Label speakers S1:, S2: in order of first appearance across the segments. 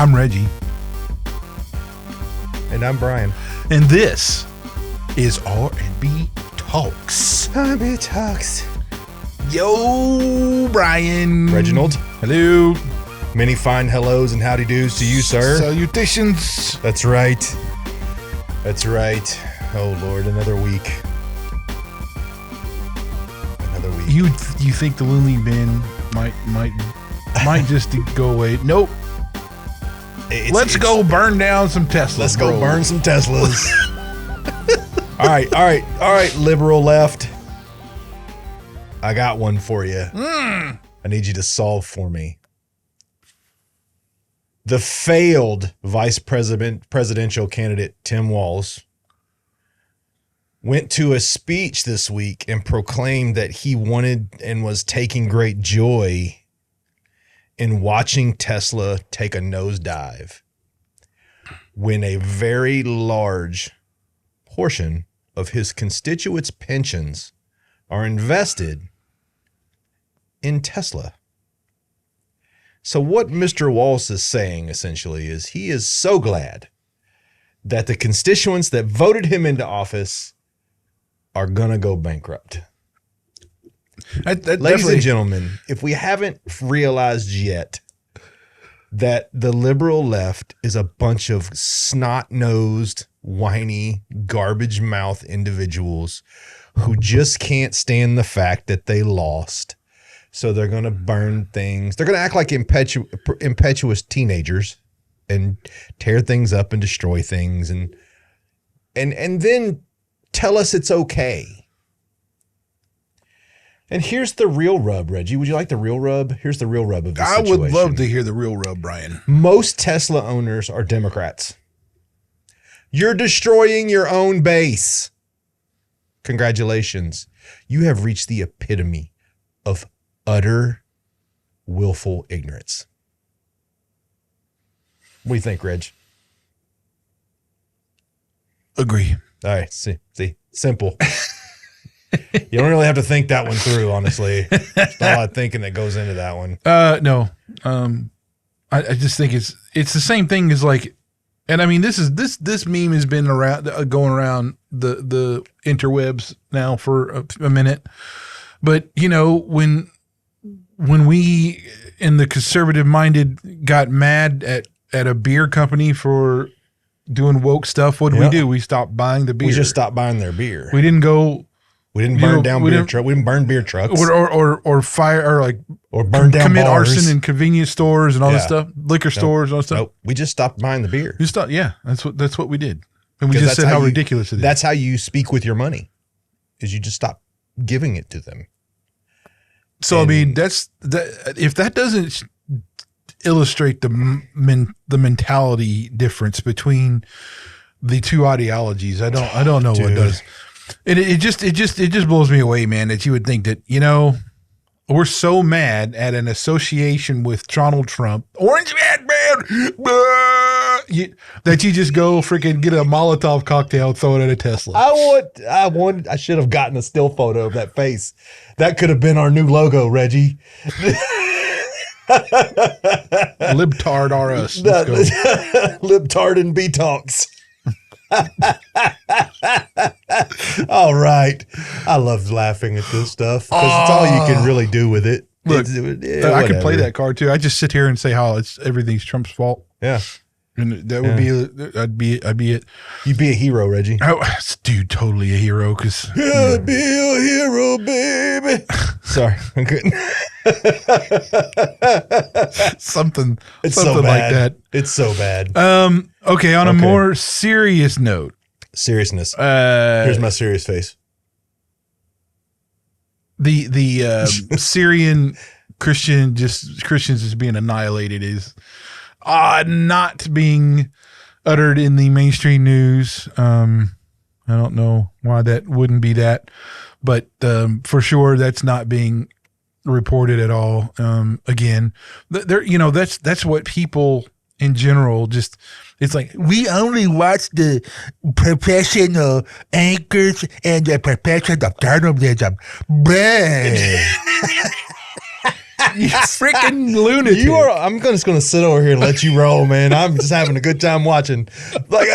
S1: I'm Reggie.
S2: And I'm Brian.
S1: And this is R&B Talks.
S2: R&B Talks.
S1: Yo, Brian.
S2: Reginald.
S1: Hello.
S2: Many fine hellos and howdy doos to you, sir.
S1: Salutations.
S2: That's right. That's right. Oh, Lord, another week. Another week.
S1: You think the loony bin might just go away? Nope. Let's go burn down some Teslas.
S2: Let's go burn some Teslas. All right, liberal left. I got one for you. I need you to solve for me. The failed presidential candidate Tim Walz went to a speech this week and proclaimed that he wanted and was taking great joy in watching Tesla take a nosedive when a very large portion of his constituents' pensions are invested in Tesla. So what Mr. Walz is saying essentially is he is so glad that the constituents that voted him into office are going to go bankrupt. Ladies and gentlemen, if we haven't realized yet that the liberal left is a bunch of snot-nosed, whiny, garbage-mouth individuals who just can't stand the fact that they lost. So they're going to burn things. They're going to act like impetuous teenagers and tear things up and destroy things and then tell us it's okay. And here's the real rub, Reggie. Would you like the real rub? Here's the real rub of this situation.
S1: I would love to hear the real rub, Brian.
S2: Most Tesla owners are Democrats. You're destroying your own base. Congratulations. You have reached the epitome of utter willful ignorance. What do you think, Reg?
S1: Agree.
S2: All right. See, simple. You don't really have to think that one through, honestly. There's not a lot of thinking that goes into that one.
S1: No. I just think it's the same thing as like, and I mean this meme has been around going around the interwebs now for a minute. But you know, when we in the conservative minded got mad at a beer company for doing woke stuff, what did we do? We stopped buying the beer.
S2: We just stopped buying their beer.
S1: We didn't go.
S2: We didn't burn down beer trucks. We didn't burn beer trucks,
S1: or fire, or
S2: burn down
S1: commit
S2: bars.
S1: arson in convenience stores and all this stuff, liquor stores, all this stuff.
S2: Nope. We just stopped buying the beer.
S1: You stopped, yeah. That's what we did, and we just said how ridiculous it is.
S2: That's how you speak with your money, is you just stop giving it to them.
S1: So I mean, if that doesn't illustrate the mentality difference between the two ideologies, I don't know what does. And it just blows me away, man, that you would think that, you know, we're so mad at an association with Donald Trump, Orange Man, that you just go freaking get a Molotov cocktail and throw it at a Tesla.
S2: I should have gotten a still photo of that face. That could have been our new logo, Reggie.
S1: Libtard are us. Let's go.
S2: Libtard and B-Talks. All right. I love laughing at this stuff because it's all you can really do with it.
S1: Look, I could play that card too. I just sit here and say how everything's Trump's fault.
S2: Yeah.
S1: And that would I'd be it.
S2: You'd be a hero, Reggie.
S1: Dude, totally a hero. Cause
S2: be a hero, baby. Sorry, I'm good.
S1: something
S2: so
S1: like that.
S2: It's so bad.
S1: Okay. On a more serious note.
S2: Seriousness. Here's my serious face.
S1: The Syrian Christians just being annihilated is not being uttered in the mainstream news. I don't know why that wouldn't be that, but for sure that's not being reported at all. Again, that's what people in general just. It's like, we only watch the professional anchors and the professional journalism. You freaking lunatic.
S2: You are. I'm just going to sit over here and let you roll, man. I'm just having a good time watching. Like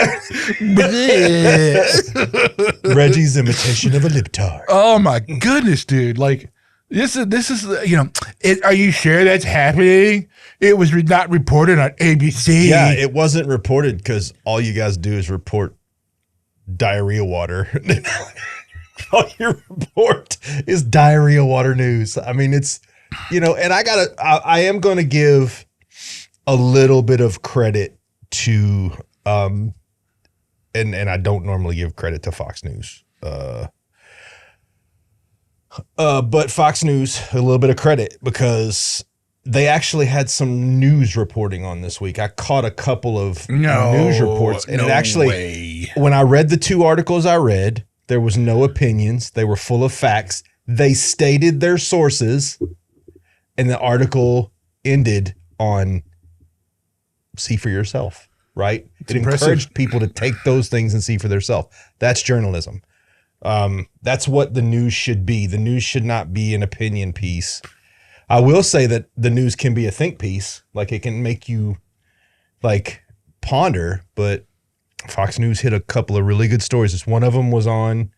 S2: Reggie's imitation of a libtard.
S1: Oh my goodness, dude! Like this is are you sure that's happening? It was not reported on ABC.
S2: Yeah, it wasn't reported because all you guys do is report diarrhea water. All you report is diarrhea water news. I mean, it's, and I am going to give a little bit of credit to, and I don't normally give credit to Fox News. But Fox News, a little bit of credit because they actually had some news reporting on this week. I caught a couple of news reports, and it actually, when I read the 2 articles I read, there was no opinions. They were full of facts. They stated their sources, and the article ended on see for yourself, right? It encouraged people to take those things and see for themselves. That's journalism. That's what the news should be. The news should not be an opinion piece. I will say that the news can be a think piece. Like it can make you like ponder, but Fox News hit a couple of really good stories. One of them was on,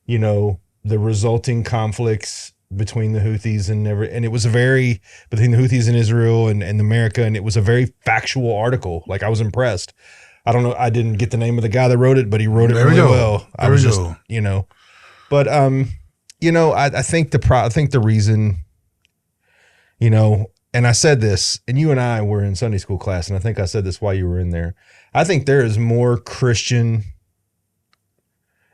S2: the resulting conflicts between the Houthis and it was between the Houthis and Israel and America. And it was a very factual article. Like I was impressed. I don't know. I didn't get the name of the guy that wrote it, but he wrote it really well. I was just, but, I think the reason, and I said this, and you and I were in Sunday school class, and I think I said this while you were in there. I think there is more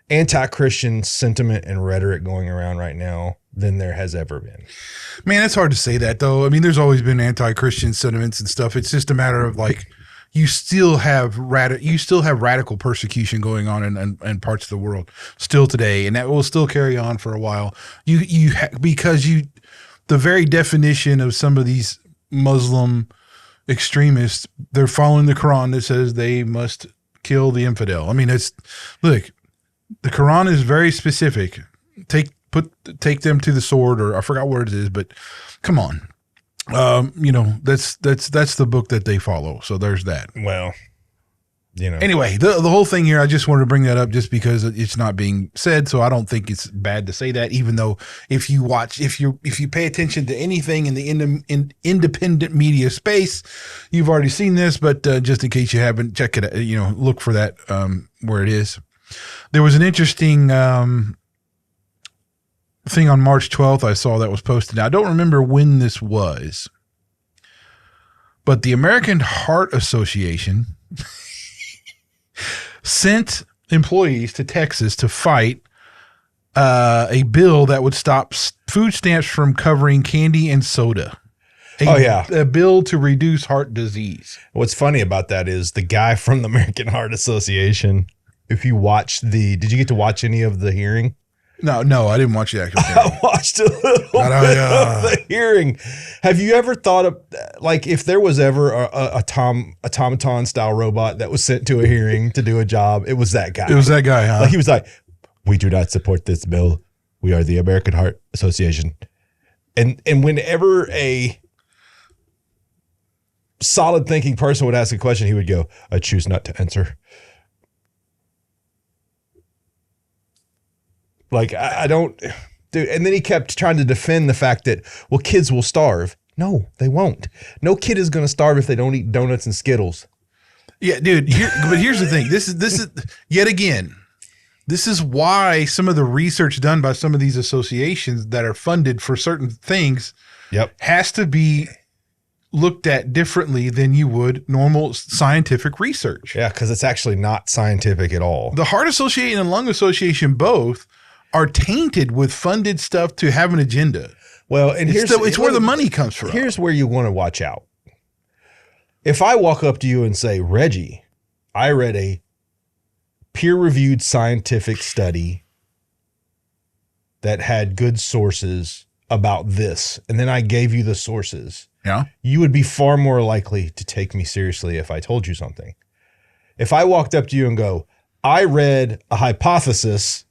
S2: anti-Christian sentiment and rhetoric going around right now than there has ever been.
S1: Man, it's hard to say that though. I mean, there's always been anti-Christian sentiments and stuff. It's just a matter of like, you still have radical persecution going on in parts of the world still today, and that will still carry on for a while. Because the very definition of some of these Muslim extremists, they're following the Quran that says they must kill the infidel. I mean, look, the Quran is very specific. Take them to the sword, or I forgot what it is, but come on. That's the book that they follow. So there's that.
S2: Well,
S1: Anyway, the whole thing here, I just wanted to bring that up just because it's not being said. So I don't think it's bad to say that, even though if you pay attention to anything in the independent media space, you've already seen this, but just in case you haven't, check it out, look for that where it is. There was an interesting thing on March 12th I saw that was posted. Now, I don't remember when this was, but the American Heart Association sent employees to Texas to fight a bill that would stop food stamps from covering candy and soda. A bill to reduce heart disease.
S2: What's funny about that is the guy from the American Heart Association, if you watched did you get to watch any of the hearing?
S1: No, I didn't watch the actual hearing.
S2: I watched a little bit of the hearing. Have you ever thought of, like, if there was ever a automaton style robot that was sent to a hearing to do a job, it was that guy.
S1: It was that guy, huh?
S2: Like, he was like, we do not support this bill. We are the American Heart Association. And whenever a solid thinking person would ask a question, he would go, I choose not to answer. Like, I don't, dude. And then he kept trying to defend the fact that, well, kids will starve. No, they won't. No kid is going to starve if they don't eat donuts and Skittles.
S1: Yeah, dude. But here's the thing. This is yet again, this is why some of the research done by some of these associations that are funded for certain things has to be looked at differently than you would normal scientific research.
S2: Yeah, because it's actually not scientific at all.
S1: The Heart Association and Lung Association both are tainted with funded stuff to have an agenda.
S2: Well, and
S1: it's where the money comes from.
S2: Here's where you want to watch out. If I walk up to you and say, Reggie, I read a peer-reviewed scientific study that had good sources about this, and then I gave you the sources, you would be far more likely to take me seriously if I told you something. If I walked up to you and go, I read a hypothesis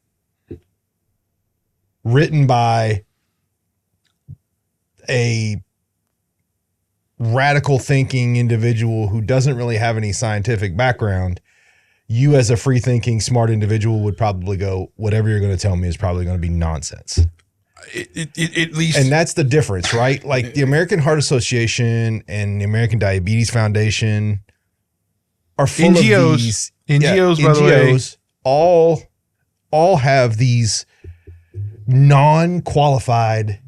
S2: written by a radical thinking individual who doesn't really have any scientific background, you as a free thinking, smart individual would probably go, whatever you're going to tell me is probably going to be nonsense.
S1: At least,
S2: and that's the difference, right? Like the American Heart Association and the American Diabetes Foundation are full
S1: NGOs,
S2: of these
S1: NGOs, by the way,
S2: all have these non-qualified,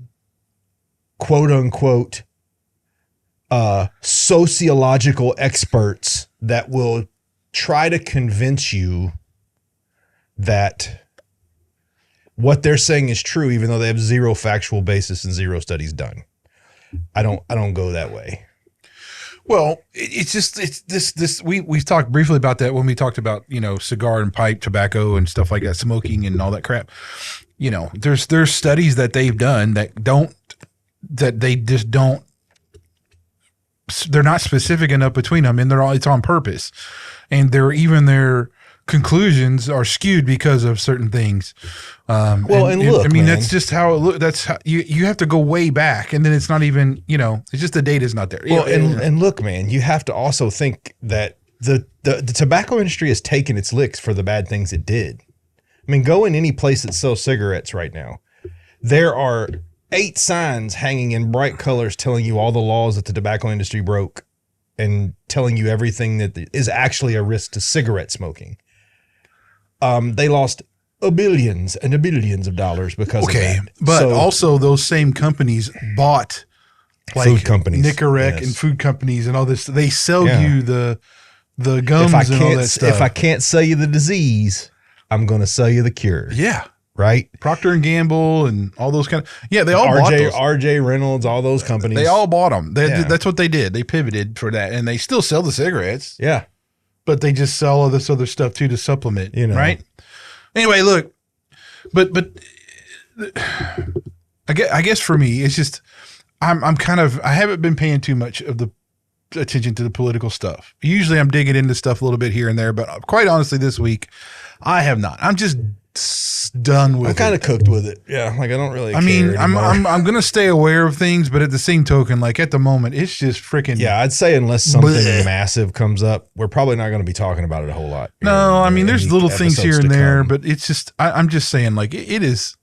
S2: quote unquote, sociological experts that will try to convince you that what they're saying is true, even though they have zero factual basis and zero studies done. I don't go that way.
S1: Well, we've talked briefly about that when we talked about, cigar and pipe tobacco and stuff like that, smoking and all that crap. There's studies that they've done they're not specific enough between them, and it's on purpose. And their conclusions are skewed because of certain things. That's just how it looks. That's how you have to go way back, and then it's not even, it's just the data's not there.
S2: Well, and look, man, you have to also think that the tobacco industry has taken its licks for the bad things it did. I mean, go in any place that sells cigarettes right now. There are 8 signs hanging in bright colors telling you all the laws that the tobacco industry broke and telling you everything that is actually a risk to cigarette smoking. They lost billions and billions of dollars because of that.
S1: But also those same companies bought
S2: food companies,
S1: Nicorette and food companies and all this. They sell you the gums and all that stuff.
S2: If I can't sell you the disease, I'm going to sell you the cure.
S1: Yeah.
S2: Right?
S1: Procter and Gamble and all those they all bought those.
S2: RJ Reynolds, all those companies.
S1: They all bought them. That's what they did. They pivoted for that, and they still sell the cigarettes.
S2: Yeah.
S1: But they just sell all this other stuff too to supplement, right? Anyway, look, but I guess for me, it's just I haven't been paying too much of the attention to the political stuff. Usually I'm digging into stuff a little bit here and there, but quite honestly, this week I have not. I'm just done with it.
S2: I'm kind of cooked with it. Yeah, like I don't really care
S1: anymore. I'm going to stay aware of things, but at the same token, like at the moment, it's just freaking.
S2: Yeah, I'd say unless something massive comes up, we're probably not going to be talking about it a whole lot.
S1: No, there's little things here and there, but it's just I'm just saying, like it is.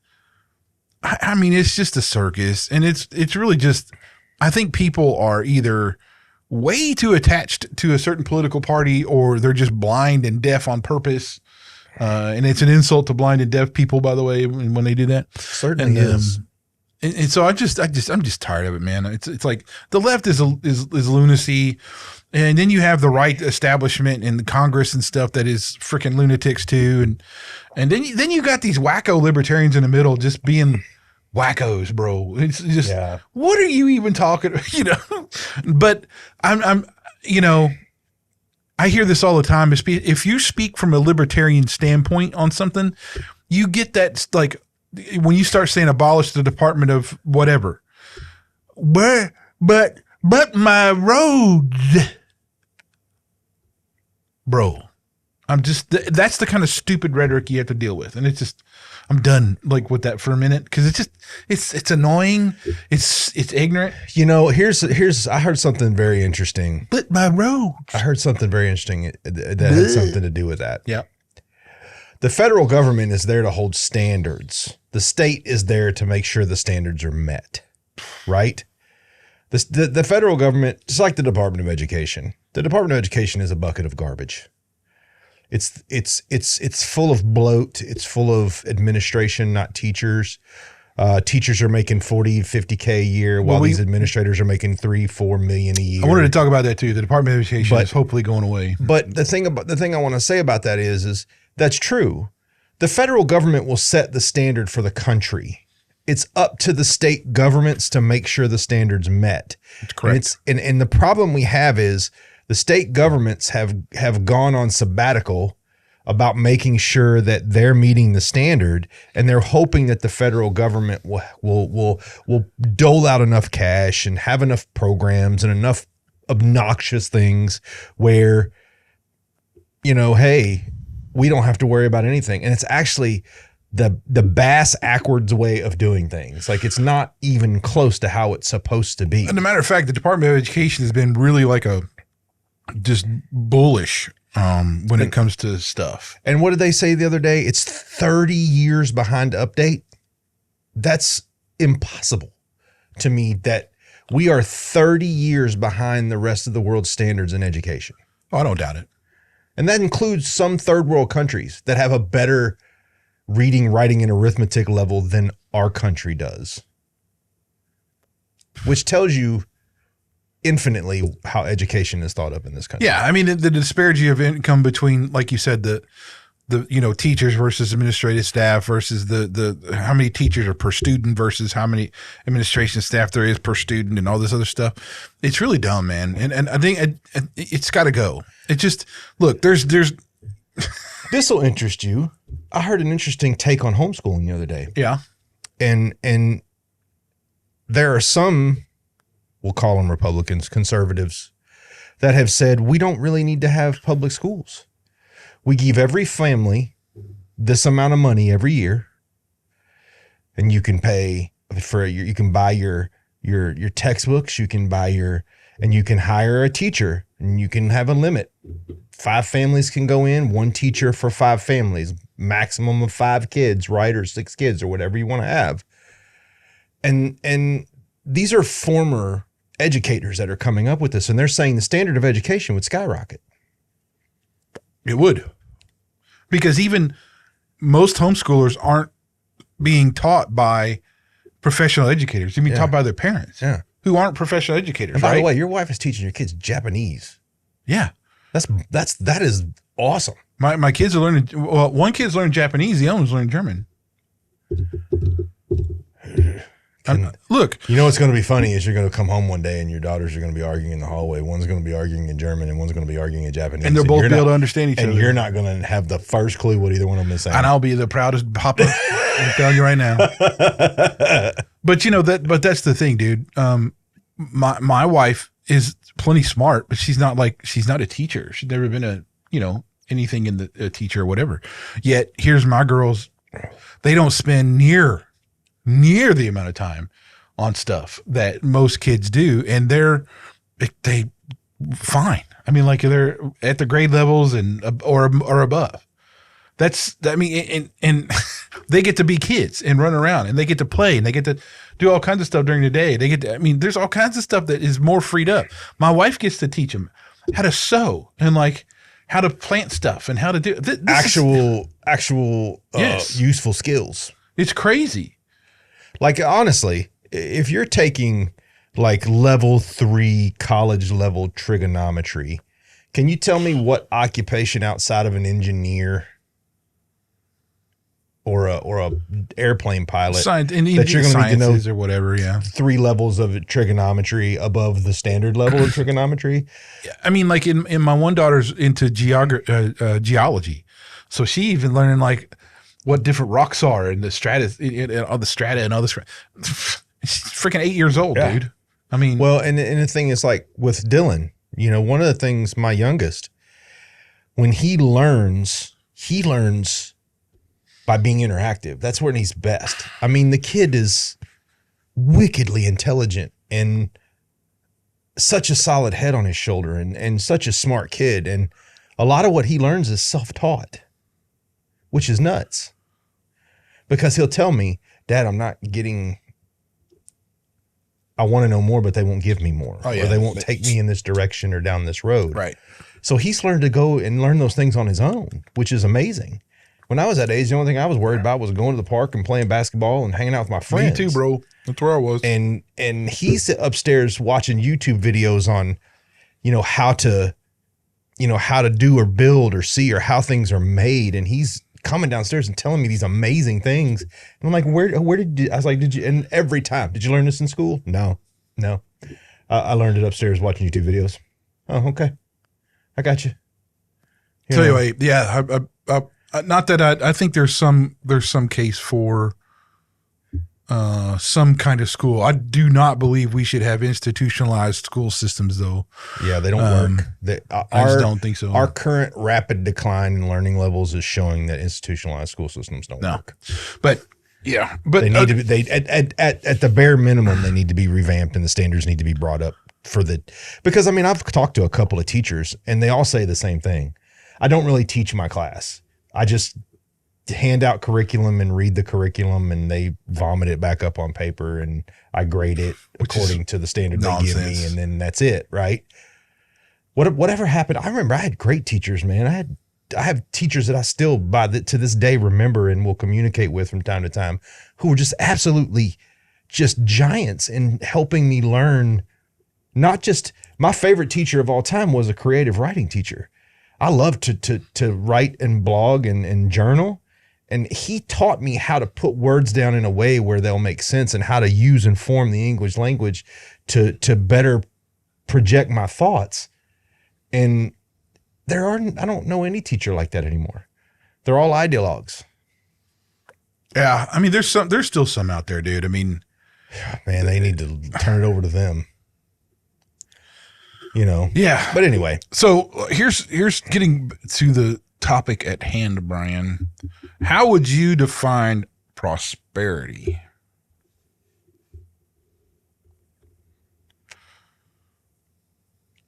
S1: It's just a circus, and it's really just. I think people are either way too attached to a certain political party, or they're just blind and deaf on purpose. And it's an insult to blind and deaf people, by the way, when they do that.
S2: Certainly is.
S1: And so I'm just tired of it, man. It's like the left is lunacy, and then you have the right establishment and the Congress and stuff that is freaking lunatics too, and then you got these wacko libertarians in the middle just being wackos, bro. It's just what are you even talking? But I'm I hear this all the time. If you speak from a libertarian standpoint on something, you get that, like, when you start saying abolish the Department of whatever. But my roads. Bro, that's the kind of stupid rhetoric you have to deal with. And it's just, I'm done with that for a minute, because it's annoying. It's ignorant.
S2: Here's I heard something very interesting.
S1: But my road.
S2: I heard something very interesting that had something to do with that.
S1: Yeah.
S2: The federal government is there to hold standards. The state is there to make sure the standards are met. Right? The federal government, just like the Department of Education. The Department of Education is a bucket of garbage. It's full of bloat. It's full of administration, not teachers. Teachers are making $40,000, $50,000 a year, while these administrators are making $3-4 million a year.
S1: I wanted to talk about that too. The Department of Education is hopefully going away.
S2: But the thing I want to say about that is that's true. The federal government will set the standard for the country. It's up to the state governments to make sure the standard's met.
S1: That's correct.
S2: And the problem we have is the state governments have gone on sabbatical about making sure that they're meeting the standard, and they're hoping that the federal government will dole out enough cash and have enough programs and enough obnoxious things where, hey, we don't have to worry about anything. And it's actually the bass backwards way of doing things. Like it's not even close to how it's supposed to be.
S1: And a matter of fact, the Department of Education has been really like just bullish when it comes to stuff.
S2: And what did they say the other day? It's 30 years behind update. That's impossible to me, that we are 30 years behind the rest of the world's standards in education.
S1: Oh, I don't doubt it.
S2: And that includes some third world countries that have a better reading, writing, and arithmetic level than our country does, which tells you infinitely how education is thought of in this country.
S1: Yeah, I mean the disparity of income between, like you said, the teachers versus administrative staff versus the how many teachers are per student versus how many administration staff there is per student and all this other stuff. It's really dumb, man. And I think it's got to go. It just, look, there's
S2: This will interest you. I heard an interesting take on homeschooling the other day.
S1: Yeah.
S2: And there are some, we'll call them Republicans, conservatives, that have said we don't really need to have public schools. We give every family this amount of money every year, and you can pay for you can buy your textbooks, you can buy and you can hire a teacher, and you can have a limit. 5 families can go in, 1 teacher for 5 families, maximum of 5 kids, right? Or 6 kids or whatever you want to have. And these are former educators that are coming up with this, and they're saying the standard of education would skyrocket.
S1: It would. Because even most homeschoolers aren't being taught by professional educators. They're being taught by their parents who aren't professional educators.
S2: And by the way, your wife is teaching your kids Japanese.
S1: Yeah.
S2: That is awesome.
S1: My kids are learning, well, one kid's learning Japanese, the other one's learning German. Look.
S2: You know what's going to be funny is you're going to come home one day and your daughters are going to be arguing in the hallway. One's going to be arguing in German and one's going to be arguing in Japanese.
S1: And they'll both be able to understand each other.
S2: And you're not going to have the first clue what either one of them is saying.
S1: And I'll be the proudest papa. I'm telling you right now. But that's the thing, dude. My wife is plenty smart, but she's not a teacher. She's never been anything in a teacher or whatever. Yet here's my girls. They don't spend near the amount of time on stuff that most kids do. And they fine. I mean, like they're at the grade levels or above. And they get to be kids and run around and they get to play and they get to do all kinds of stuff during the day. There's all kinds of stuff that is more freed up. My wife gets to teach them how to sew and like how to plant stuff and how to do
S2: actual useful skills.
S1: It's crazy.
S2: Like, honestly, if you're taking like level 3 college level trigonometry, can you tell me what occupation outside of an engineer or a airplane pilot that you're going to need to know
S1: or whatever? Yeah.
S2: 3 levels of trigonometry above the standard level of trigonometry.
S1: I mean, like in my one daughter's into geology. So she even learning like what different rocks are in the strata, all the strata and all this. She's freaking 8 years old, dude. I mean,
S2: well, and the thing is, like with Dylan, one of the things, my youngest, when he learns by being interactive. That's when he's best. I mean, the kid is wickedly intelligent and such a solid head on his shoulder and such a smart kid. And a lot of what he learns is self-taught, which is nuts. Because he'll tell me, Dad, I want to know more, but they won't give me more.
S1: Oh, yeah.
S2: Or they won't take me in this direction or down this road.
S1: Right.
S2: So he's learned to go and learn those things on his own, which is amazing. When I was that age, the only thing I was worried about was going to the park and playing basketball and hanging out with my friends.
S1: Me too, bro. That's where I was.
S2: And he's upstairs watching YouTube videos on, how to do or build or see or how things are made. And he's coming downstairs and telling me these amazing things. And I'm like, where did you, I was like, did you, and every time, did you learn this in school? No. I learned it upstairs watching YouTube videos. Oh, okay. I got you.
S1: So anyway, yeah, not that I think there's some case for some kind of school. I do not believe we should have institutionalized school systems, though.
S2: Yeah, they don't work.
S1: I just don't think so.
S2: Our current rapid decline in learning levels is showing that institutionalized school systems don't work.
S1: But yeah, but
S2: they need to be, at the bare minimum, they need to be revamped and the standards need to be brought up because I mean, I've talked to a couple of teachers and they all say the same thing. I don't really teach my class. I just hand out curriculum and read the curriculum and they vomit it back up on paper and I grade it according to the standard they give me. And then that's it. Right. Whatever happened. I remember I had great teachers, man. I have teachers that I still to this day remember and will communicate with from time to time who were just absolutely just giants in helping me learn. Not just my favorite teacher of all time was a creative writing teacher. I loved to write and blog and journal. And he taught me how to put words down in a way where they'll make sense and how to use and form the English language to better project my thoughts. And I don't know any teacher like that anymore. They're all ideologues.
S1: Yeah. I mean, there's still some out there, dude. I mean,
S2: man, they need to turn it over to them.
S1: Yeah.
S2: But anyway,
S1: so here's getting to the topic at hand, Brian. How would you define prosperity?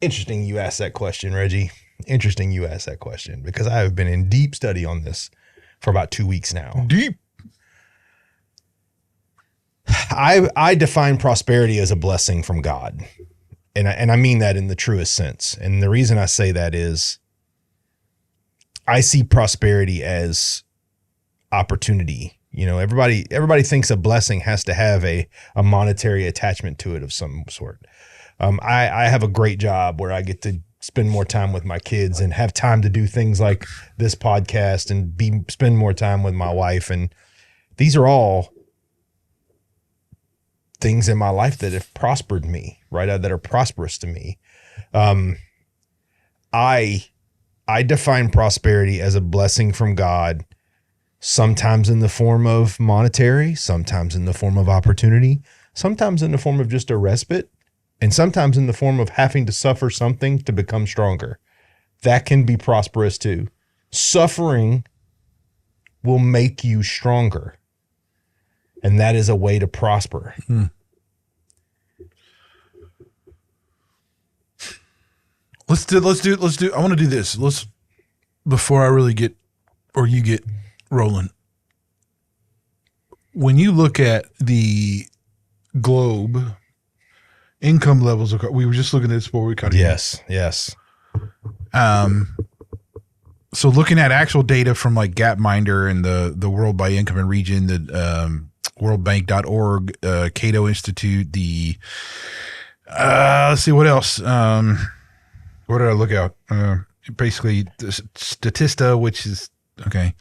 S2: Interesting you asked that question, Reggie. Interesting you asked that question because I have been in deep study on this for about 2 weeks now.
S1: Deep.
S2: I define prosperity as a blessing from God. And I mean that in the truest sense. And the reason I say that is I see prosperity as opportunity. Everybody thinks a blessing has to have a monetary attachment to it of some sort. I have a great job where I get to spend more time with my kids and have time to do things like this podcast and spend more time with my wife. And these are all things in my life that have prospered me, right? That are prosperous to me. I define prosperity as a blessing from God, sometimes in the form of monetary, sometimes in the form of opportunity, sometimes in the form of just a respite, and sometimes in the form of having to suffer something to become stronger. That can be prosperous too. Suffering will make you stronger. And that is a way to prosper.
S1: Let's do, I want to do this. Before I really get, or you get rolling. When you look at the globe, income levels, we were just looking at this before we cut it.
S2: Yes.
S1: So looking at actual data from like Gapminder and the World by Income and Region, the worldbank.org, Cato Institute, let's see what else. What did I look out? Basically the Statista, which is okay.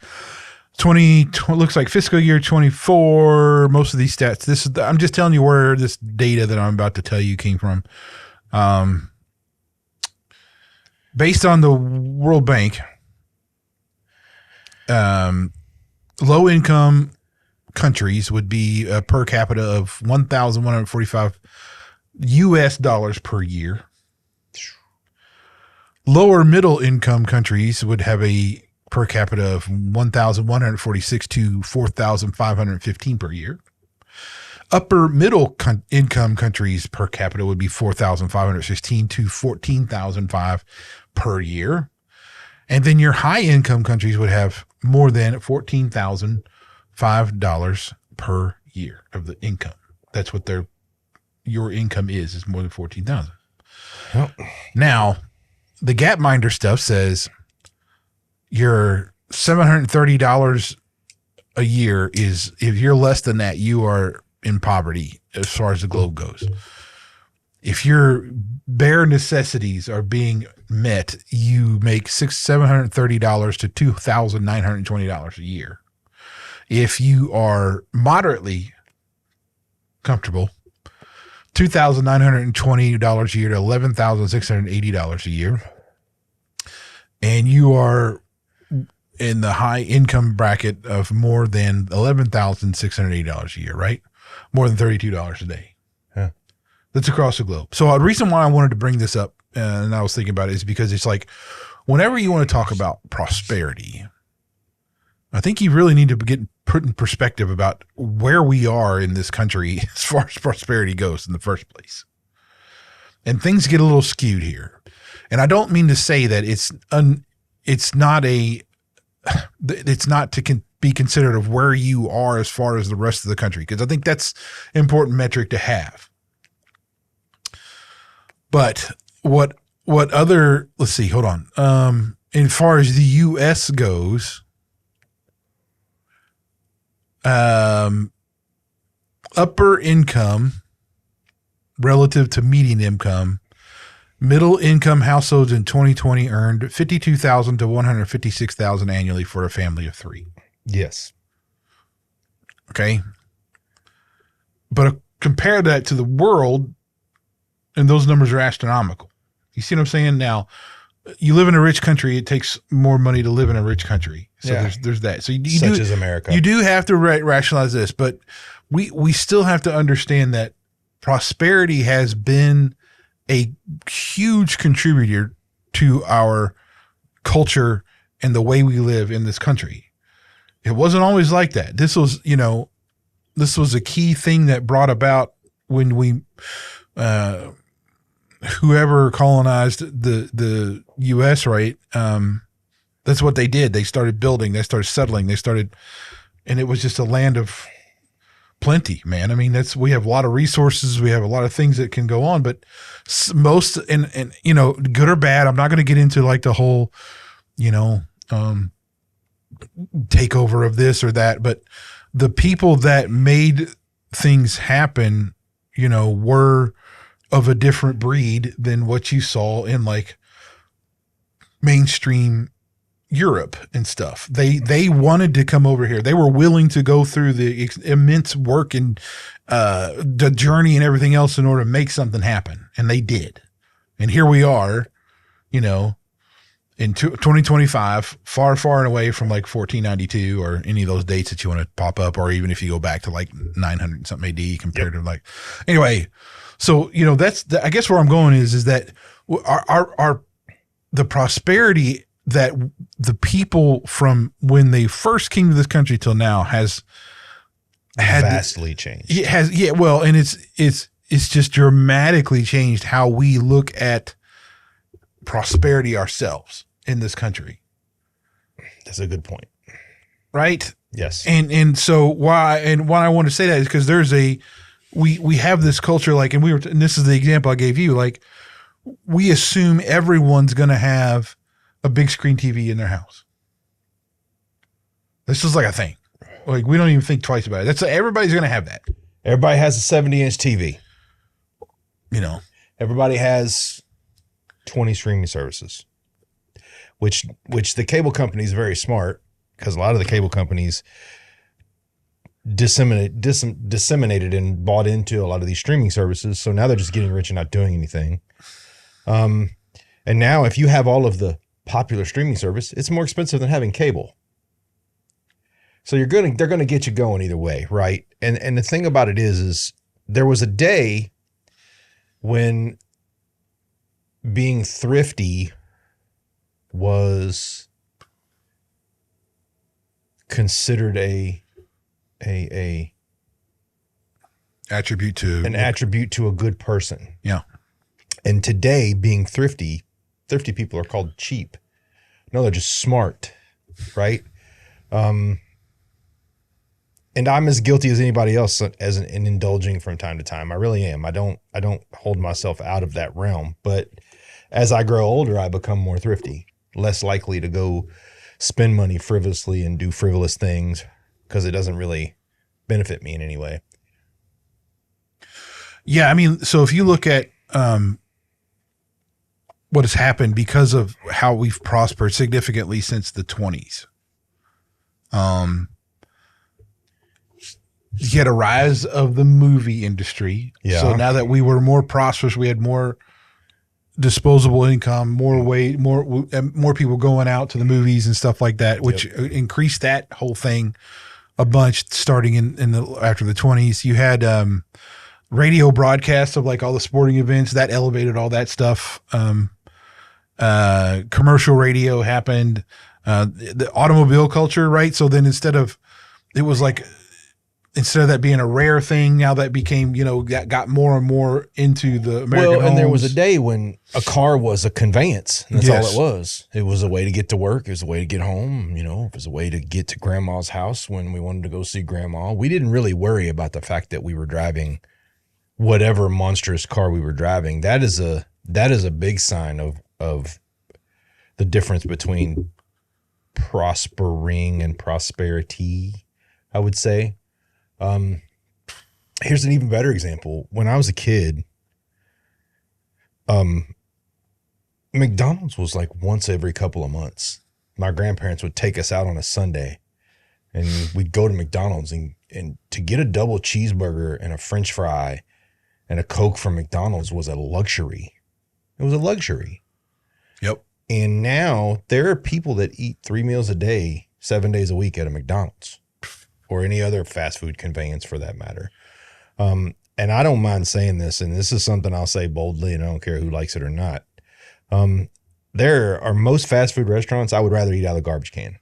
S1: 20 looks like fiscal year 24. Most of these stats. I'm just telling you where this data that I'm about to tell you came from. Based on the World Bank, low income countries would be a per capita of $1,145 US per year. Lower middle income countries would have a per capita of $1,146 to $4,515 per year. Upper middle income countries per capita would be $4,516 to $14,005 per year. And then your high income countries would have more than $14,005 per year of the income. That's what your income is more than $14,000.
S2: Yep.
S1: Now, the Gapminder stuff says your $730 a year is, if you're less than that, you are in poverty as far as the globe goes. If your bare necessities are being met, you make $730 to $2,920 a year. If you are moderately comfortable, $2,920 a year to $11,680 a year. And you are in the high income bracket of more than $11,680 a year, right? more than $32 a day.
S2: Huh.
S1: That's across the globe. So the reason why I wanted to bring this up, and I was thinking about it, is because it's like whenever you want to talk about prosperity, I think you really need to get put in perspective about where we are in this country as far as prosperity goes in the first place. And things get a little skewed here. And I don't mean to say that it's not to be considered of where you are as far as the rest of the country, because I think that's an important metric to have. But what other, let's see, hold on. As far as the U.S. goes, upper income relative to median income, middle income households in 2020 earned $52,000 to $156,000 annually for a family of 3.
S2: Yes.
S1: Okay. But compare that to the world, and those numbers are astronomical. You see what I'm saying? Now, you live in a rich country, it takes more money to live in a rich country. So there's that. So
S2: Such as America.
S1: You do have to rationalize this, but we still have to understand that prosperity has been a huge contributor to our culture and the way we live in this country. It wasn't always like that. This was a key thing that brought about when we, whoever colonized the U.S., right? That's what they did. They started building, they started settling, and it was just a land of plenty, man. I mean, we have a lot of resources. We have a lot of things that can go on, but most, and good or bad, I'm not going to get into like the whole, takeover of this or that, but the people that made things happen, were of a different breed than what you saw in like mainstream Europe and stuff. They wanted to come over here. They were willing to go through the immense work and the journey and everything else in order to make something happen. And they did. And here we are, in 2025, far, far and away from like 1492 or any of those dates that you want to pop up, or even if you go back to like 900 and something AD compared to like, anyway. So, I guess where I'm going is that the prosperity that the people from when they first came to this country till now has
S2: vastly changed.
S1: It has, yeah. Well, and it's just dramatically changed how we look at prosperity ourselves in this country.
S2: That's a good point.
S1: Right?
S2: Yes.
S1: And so why I want to say that is because there's we have this culture, like, and this is the example I gave you, like, we assume everyone's going to have a big screen TV in their house. This is like a thing. Like, we don't even think twice about it. Everybody's going to have that.
S2: Everybody has a 70-inch TV. Everybody has 20 streaming services, which the cable company is very smart, because a lot of the cable companies disseminated and bought into a lot of these streaming services. So now they're just getting rich and not doing anything. And now if you have all of the popular streaming service, it's more expensive than having cable. So they're going to get you going either way, right? And the thing about it is there was a day when being thrifty was considered an attribute to a good person.
S1: Yeah.
S2: And today, being thrifty people are called cheap. No, they're just smart, right? And I'm as guilty as anybody else as in indulging from time to time. I really am. I don't hold myself out of that realm. But as I grow older, I become more thrifty, less likely to go spend money frivolously and do frivolous things because it doesn't really benefit me in any way.
S1: Yeah, I mean, so if you look at what has happened because of how we've prospered significantly since the 20s, you had a rise of the movie industry.
S2: Yeah.
S1: So now that we were more prosperous, we had more disposable income, more people going out to the movies and stuff like that, which increased that whole thing. a bunch starting after the 20s. You had radio broadcasts of like all the sporting events that elevated all that stuff. Commercial radio happened. The automobile culture, right? So then instead of that being a rare thing, now that became, got more and more into the American homes.
S2: And there was a day when a car was a conveyance. And that's all it was. It was a way to get to work. It was a way to get home. It was a way to get to grandma's house when we wanted to go see grandma. We didn't really worry about the fact that we were driving whatever monstrous car we were driving. That is a big sign of the difference between prospering and prosperity, I would say. Here's an even better example. When I was a kid, McDonald's was like once every couple of months. My grandparents would take us out on a Sunday and we'd go to McDonald's and to get a double cheeseburger and a French fry and a Coke from McDonald's was a luxury. It was a luxury.
S1: Yep.
S2: And now there are people that eat 3 meals a day, 7 days a week at a McDonald's or any other fast food conveyance for that matter. And I don't mind saying this, and this is something I'll say boldly, and I don't care who likes it or not. There are most fast food restaurants I would rather eat out of the garbage can.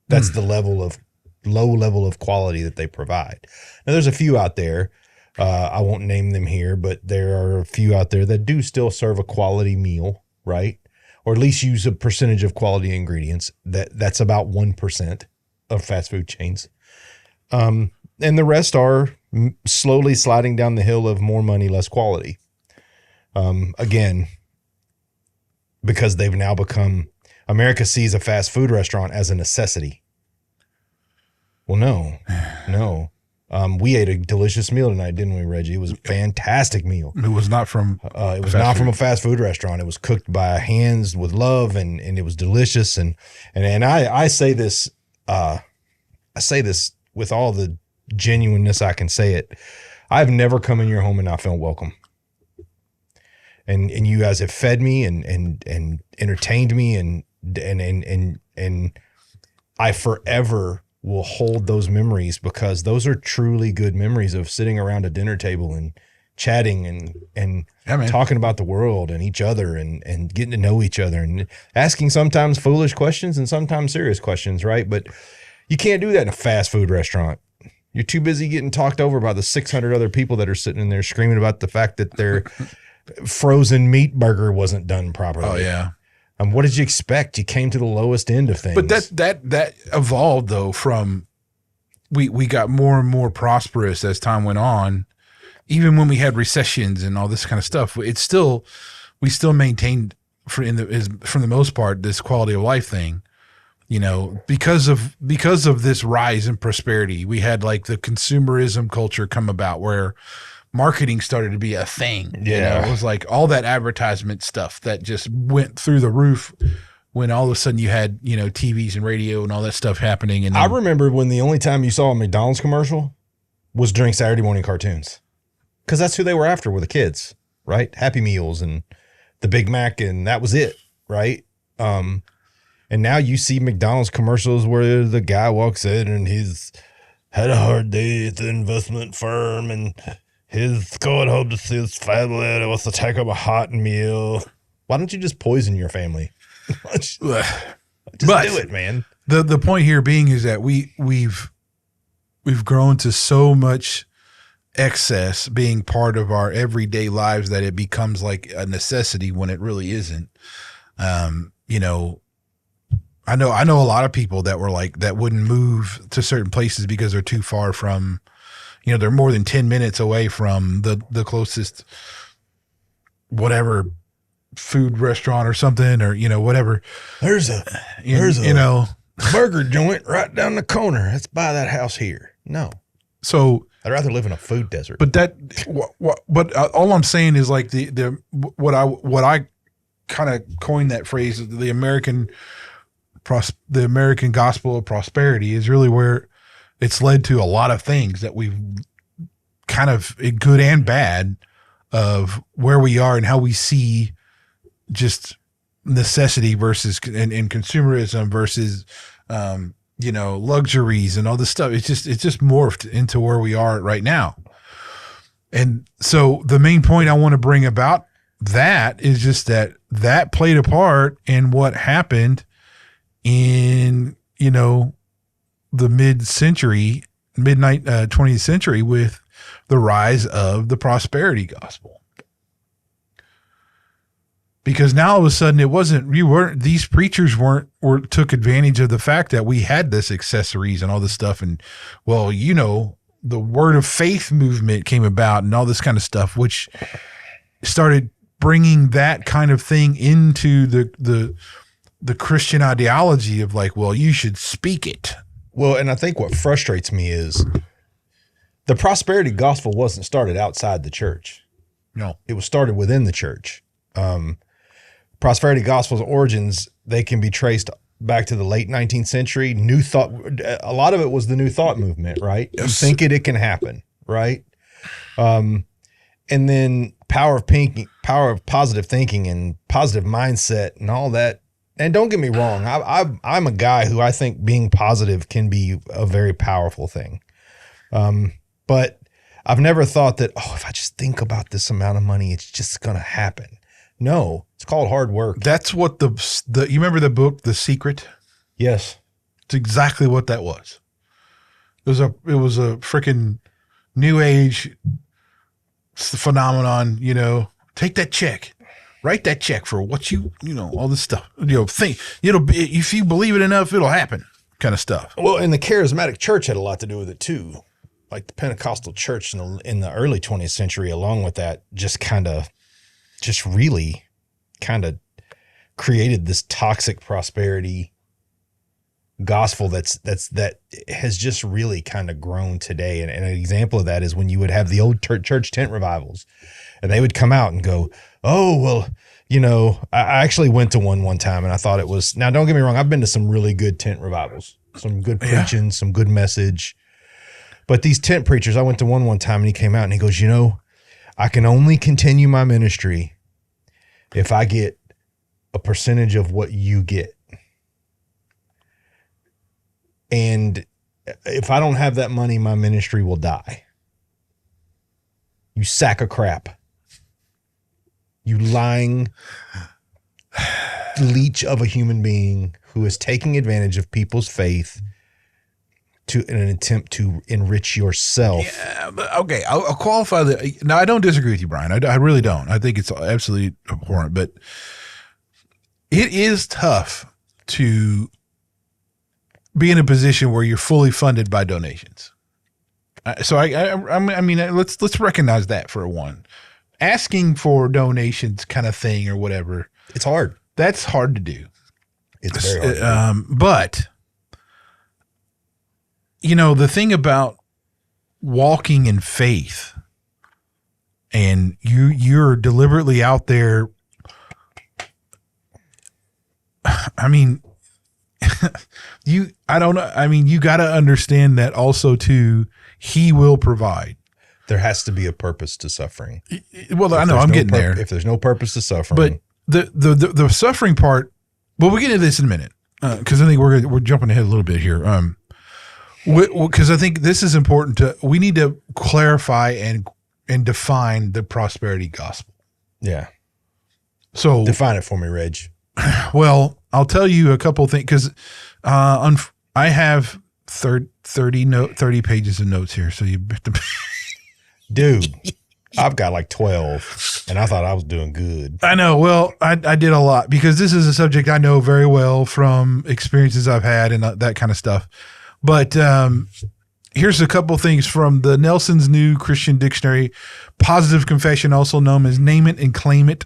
S2: That's the low level of quality that they provide. Now, there's a few out there. I won't name them here, but there are a few out there that do still serve a quality meal, right? Or at least use a percentage of quality ingredients. That's about 1% of fast food chains. And the rest are slowly sliding down the hill of more money, less quality. Again, because they've now become, America sees a fast food restaurant as a necessity. Well, no. We ate a delicious meal tonight, didn't we, Reggie? It was a fantastic meal.
S1: It was not from
S2: from a fast food restaurant. It was cooked by hands with love, and it was delicious. And I say this, with all the genuineness I can say it. I've never come in your home and not felt welcome. And you guys have fed me and entertained me and I forever will hold those memories because those are truly good memories of sitting around a dinner table and chatting and talking about the world and each other and getting to know each other and asking sometimes foolish questions and sometimes serious questions, right? But you can't do that in a fast food restaurant. You're too busy getting talked over by the 600 other people that are sitting in there screaming about the fact that their frozen meat burger wasn't done properly.
S1: Oh, yeah.
S2: What did you expect? You came to the lowest end of things.
S1: But that evolved though from we got more and more prosperous as time went on. Even when we had recessions and all this kind of stuff, we still maintained for the most part this quality of life thing. Because of this rise in prosperity, we had like the consumerism culture come about where marketing started to be a thing.
S2: Yeah.
S1: It was like all that advertisement stuff that just went through the roof when all of a sudden you had, TVs and radio and all that stuff happening. And
S2: I remember when the only time you saw a McDonald's commercial was during Saturday morning cartoons. Because that's who they were after, were the kids, right? Happy Meals and the Big Mac, and that was it, right? And now you see McDonald's commercials where the guy walks in and he's had a hard day at the investment firm and he's going home to see his family and he wants to take him a hot meal. Why don't you just poison your family? just do it, man.
S1: The point here being is that we've grown to so much excess being part of our everyday lives that it becomes like a necessity when it really isn't. I know a lot of people that were like that wouldn't move to certain places because they're too far from, they're more than 10 minutes away from the closest whatever food restaurant or something or whatever.
S2: There's a burger joint right down the corner. Let's buy that house here. No.
S1: So
S2: I'd rather live in a food desert.
S1: But all I'm saying is like what I kind of coined that phrase, the American gospel of prosperity is really where it's led to a lot of things that we've kind of good and bad of where we are and how we see just necessity versus and consumerism versus luxuries and all this stuff. It's just morphed into where we are right now. And so the main point I want to bring about that is just that played a part in what happened in, the mid-century, 20th century with the rise of the prosperity gospel. Because now all of a sudden these preachers took advantage of the fact that we had this accessories and all this stuff. And the word of faith movement came about and all this kind of stuff, which started bringing that kind of thing into the Christian ideology of like, well, you should speak it.
S2: Well, and I think what frustrates me is the prosperity gospel wasn't started outside the church.
S1: No,
S2: it was started within the church. Prosperity gospel's origins, they can be traced back to the late 19th century. New thought, a lot of it was the New Thought movement, right?
S1: Yes.
S2: You think it can happen, right? And then power of positive thinking and positive mindset and all that. And don't get me wrong, I'm a guy who I think being positive can be a very powerful thing. But I've never thought that, if I just think about this amount of money, it's just going to happen. No, it's called hard work.
S1: That's what you remember the book, The Secret?
S2: Yes.
S1: It's exactly what that was. It was a freaking new age phenomenon, take that check, write that check for what all this stuff, think if you believe it enough, it'll happen kind of stuff.
S2: Well, and the charismatic church had a lot to do with it too. Like the Pentecostal church in the early 20th century, along with that, really created this toxic prosperity gospel that has just really kind of grown today. And an example of that is when you would have the old church tent revivals and they would come out and go, oh, well, I actually went to one time and I thought it was, now don't get me wrong, I've been to some really good tent revivals, some good preaching, some good message. But these tent preachers, I went to one time and he came out and he goes, I can only continue my ministry if I get a percentage of what you get. And if I don't have that money, my ministry will die. You sack of crap. You lying leech of a human being who is taking advantage of people's faith in an attempt to enrich yourself.
S1: Yeah, but okay, I'll qualify that. Now, I don't disagree with you, Brian. I really don't. I think it's absolutely abhorrent, but it is tough to be in a position where you're fully funded by donations. So I mean, let's recognize that for one. Asking for donations kind of thing or whatever.
S2: It's hard.
S1: That's hard to do.
S2: It's very hard to do.
S1: But the thing about walking in faith and you're deliberately out there. I mean, you got to understand that also too, he will provide.
S2: There has to be a purpose to suffering.
S1: Well, I know I'm getting there.
S2: If there's no purpose to suffering,
S1: but the suffering part, well, we'll get into this in a minute. Cause I think we're jumping ahead a little bit here. Because I think this is important we need to clarify and define the prosperity gospel.
S2: Yeah.
S1: So
S2: define it for me, Reg.
S1: Well, I'll tell you a couple of things because I have 30 pages of notes here. So you have to.
S2: Dude, I've got like 12 and I thought I was doing good.
S1: I know. Well, I did a lot because this is a subject I know very well from experiences I've had and that kind of stuff. But here's a couple things from the Nelson's New Christian Dictionary. Positive confession, also known as name it and claim it.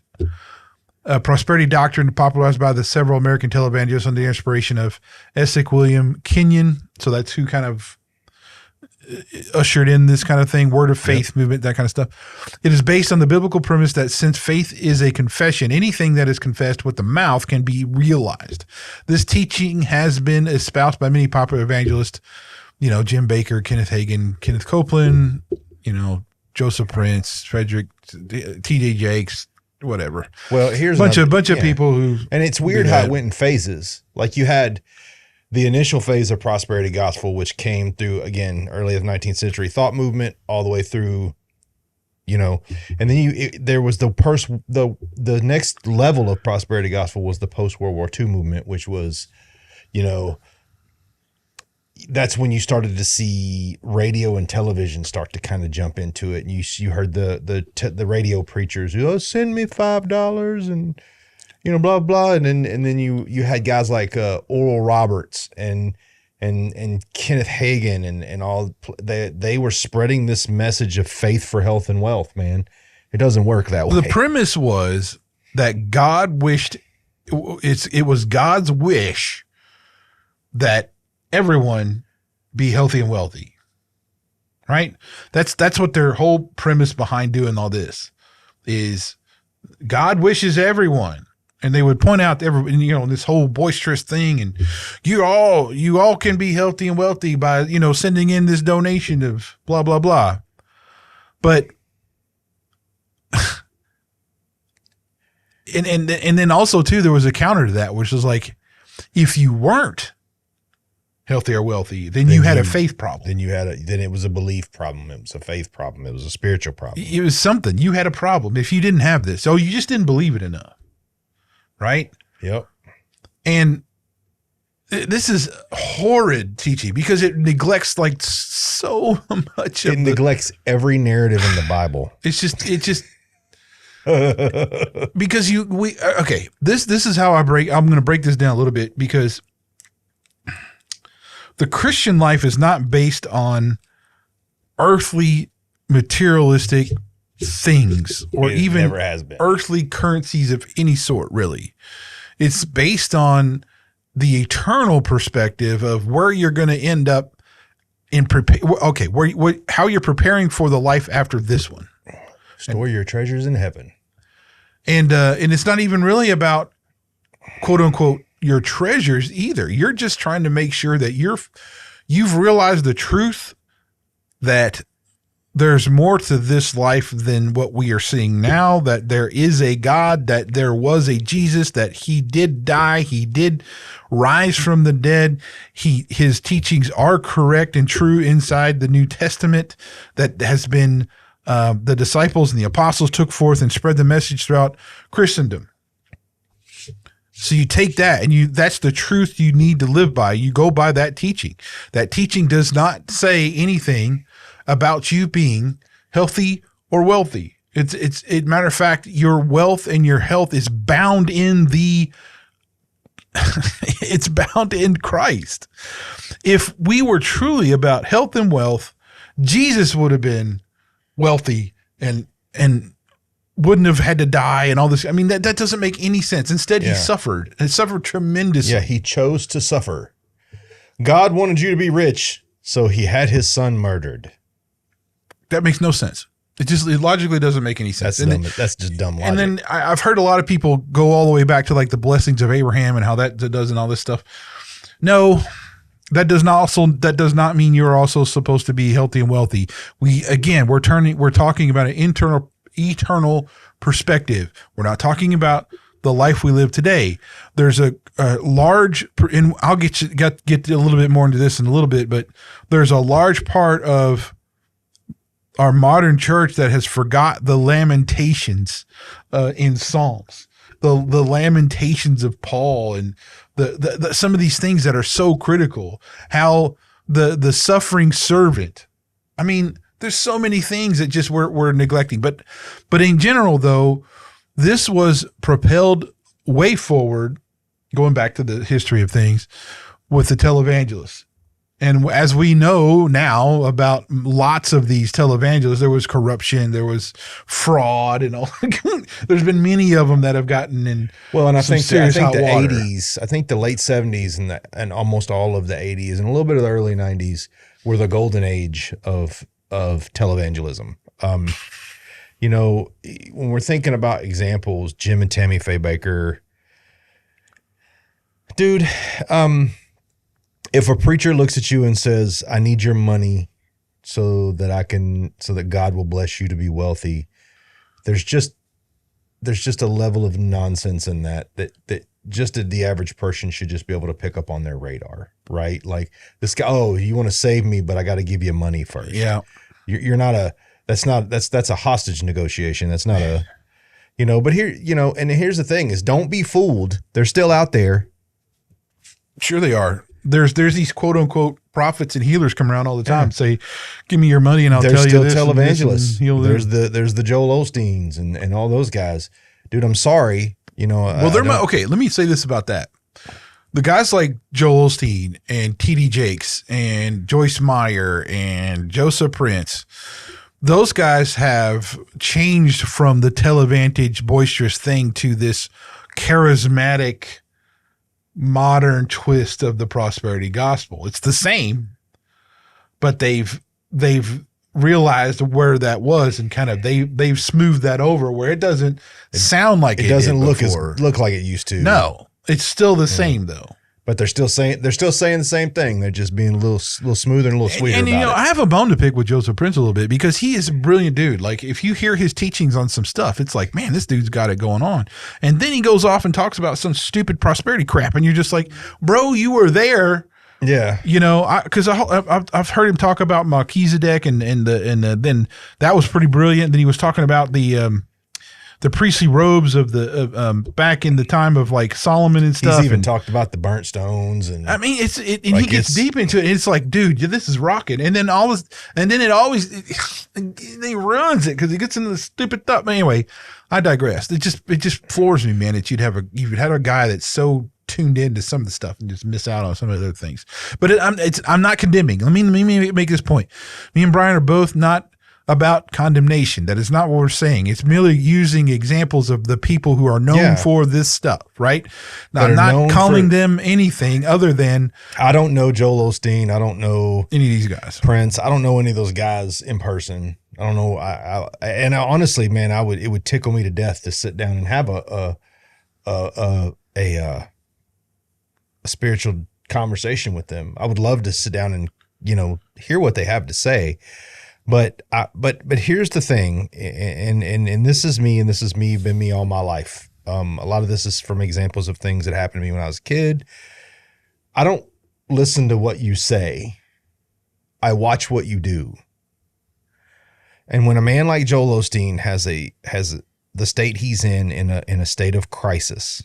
S1: Prosperity doctrine popularized by the several American televangelists under the inspiration of Essex William Kenyon. So that's who kind of ushered in this kind of thing, word of faith movement, that kind of stuff. It is based on the biblical premise that since faith is a confession, anything that is confessed with the mouth can be realized. This teaching has been espoused by many popular evangelists, Jim Baker, Kenneth Hagin, Kenneth Copeland, Joseph Prince, Frederick, T.J. Jakes, whatever.
S2: Well, here's
S1: bunch of people who,
S2: and it's weird how it went in phases. Like you had the initial phase of prosperity gospel, which came through, again, early of the 19th century thought movement all the way through, and then there was the next level of prosperity gospel was the post-World War II movement, which was, that's when you started to see radio and television start to kind of jump into it. And you heard the radio preachers, send me $5 and, blah, blah. And then you had guys like Oral Roberts and Kenneth Hagin and all. They were spreading this message of faith for health and wealth, man. It doesn't work that way.
S1: The premise was that God wished, it was God's wish that everyone be healthy and wealthy, right? That's what their whole premise behind doing all this is. God wishes everyone, and they would point out to everyone, this whole boisterous thing, and you all can be healthy and wealthy by sending in this donation of blah blah blah. But and then also too, there was a counter to that, which was like, if you weren't healthy or wealthy, then you had a faith problem.
S2: Then it was a belief problem. It was a faith problem. It was a spiritual problem.
S1: It was something. You had a problem if you didn't have this. So you just didn't believe it enough. Right?
S2: Yep.
S1: And this is horrid teaching because it neglects like so much of
S2: it. Neglects every narrative in the Bible.
S1: It's just because okay, this is how I'm going to break this down a little bit, because the Christian life is not based on earthly materialistic things or even
S2: never has been.
S1: Earthly currencies of any sort, really. It's based on the eternal perspective of where you're going to end up how you're preparing for the life after this one.
S2: Store your treasures in heaven.
S1: And it's not even really about quote unquote your treasures either. You're just trying to make sure that you've realized the truth that there's more to this life than what we are seeing now, that there is a God, that there was a Jesus, that he did die, he did rise from the dead. His teachings are correct and true inside the New Testament that has been the disciples and the apostles took forth and spread the message throughout Christendom. So you take that and that's the truth you need to live by. You go by that teaching. That teaching does not say anything about you being healthy or wealthy. It's matter of fact, your wealth and your health is bound in it's bound in Christ. If we were truly about health and wealth, Jesus would have been wealthy and wouldn't have had to die and all this. I mean, that doesn't make any sense. Instead, he suffered and suffered tremendously.
S2: Yeah, he chose to suffer. God wanted you to be rich, so he had his son murdered.
S1: That makes no sense. It logically doesn't make any sense.
S2: That's just dumb logic.
S1: And then I've heard a lot of people go all the way back to like the blessings of Abraham and how that does and all this stuff. No, that does not mean you're also supposed to be healthy and wealthy. We're talking about an eternal perspective. We're not talking about the life we live today. There's a large, and I'll get a little bit more into this in a little bit, but there's a large part of our modern church that has forgot the lamentations in Psalms, the lamentations of Paul, and the some of these things that are so critical. How the suffering servant. I mean, there's so many things that just we're neglecting. But in general, though, this was propelled way forward, going back to the history of things, with the televangelists. And as we know now about lots of these televangelists, there was corruption, there was fraud, and all. There's been many of them that have gotten in.
S2: Well, and I think the
S1: water.
S2: 80s, I think the late 70s and almost all of the 80s and a little bit of the early 90s were the golden age of televangelism. When we're thinking about examples, Jim and Tammy Faye Baker, dude. If a preacher looks at you and says, I need your money so that God will bless you to be wealthy, there's just a level of nonsense in that the average person should just be able to pick up on their radar, right? Like this guy, oh, you want to save me, but I got to give you money first.
S1: Yeah.
S2: You're not that's a hostage negotiation. That's not a, but here, and here's the thing is, don't be fooled. They're still out there.
S1: Sure they are. There's these quote unquote prophets and healers come around all the time. Say, give me your money and I'll tell you this.
S2: Still televangelists.
S1: There's
S2: the Joel Osteens and all those guys. Dude, I'm sorry.
S1: Well, okay. Let me say this about that. The guys like Joel Osteen and T.D. Jakes and Joyce Meyer and Joseph Prince, those guys have changed from the televantage boisterous thing to this charismatic modern twist of the prosperity gospel. It's the same, but they've realized where that was and kind of they've smoothed that over where it doesn't sound like it doesn't
S2: look like it used to.
S1: No, it's still the same though.
S2: But they're still saying the same thing. They're just being a little smoother and a little sweeter.
S1: And
S2: about it.
S1: I have a bone to pick with Joseph Prince a little bit because he is a brilliant dude. Like if you hear his teachings on some stuff, it's like, man, this dude's got it going on. And then he goes off and talks about some stupid prosperity crap, and you're just like, bro, you were there.
S2: Yeah,
S1: because I've heard him talk about Melchizedek and then that was pretty brilliant. Then he was talking about the priestly robes of the back in the time of like Solomon and stuff.
S2: He's even talked about the burnt stones, and
S1: I mean, he gets deep into it. It's like, dude, this is rocking. And then it always he ruins it because he gets into the stupid stuff. But anyway, I digress. It just floors me, man. That you'd had a guy that's so tuned into some of the stuff and just miss out on some of the other things. But I'm not condemning. Let me make this point. Me and Brian are both not about condemnation. That is not what we're saying. It's merely using examples of the people who are known for this stuff, right? Now, I'm not calling them anything other than
S2: I don't know Joel Osteen. I don't know
S1: any of these guys.
S2: Prince. I don't know any of those guys in person. I don't know. And honestly, man, it would tickle me to death to sit down and have a spiritual conversation with them. I would love to sit down and hear what they have to say. But here's the thing, and this is me, been me all my life. A lot of this is from examples of things that happened to me when I was a kid. I don't listen to what you say. I watch what you do. And when a man like Joel Osteen has the state he's in a state of crisis,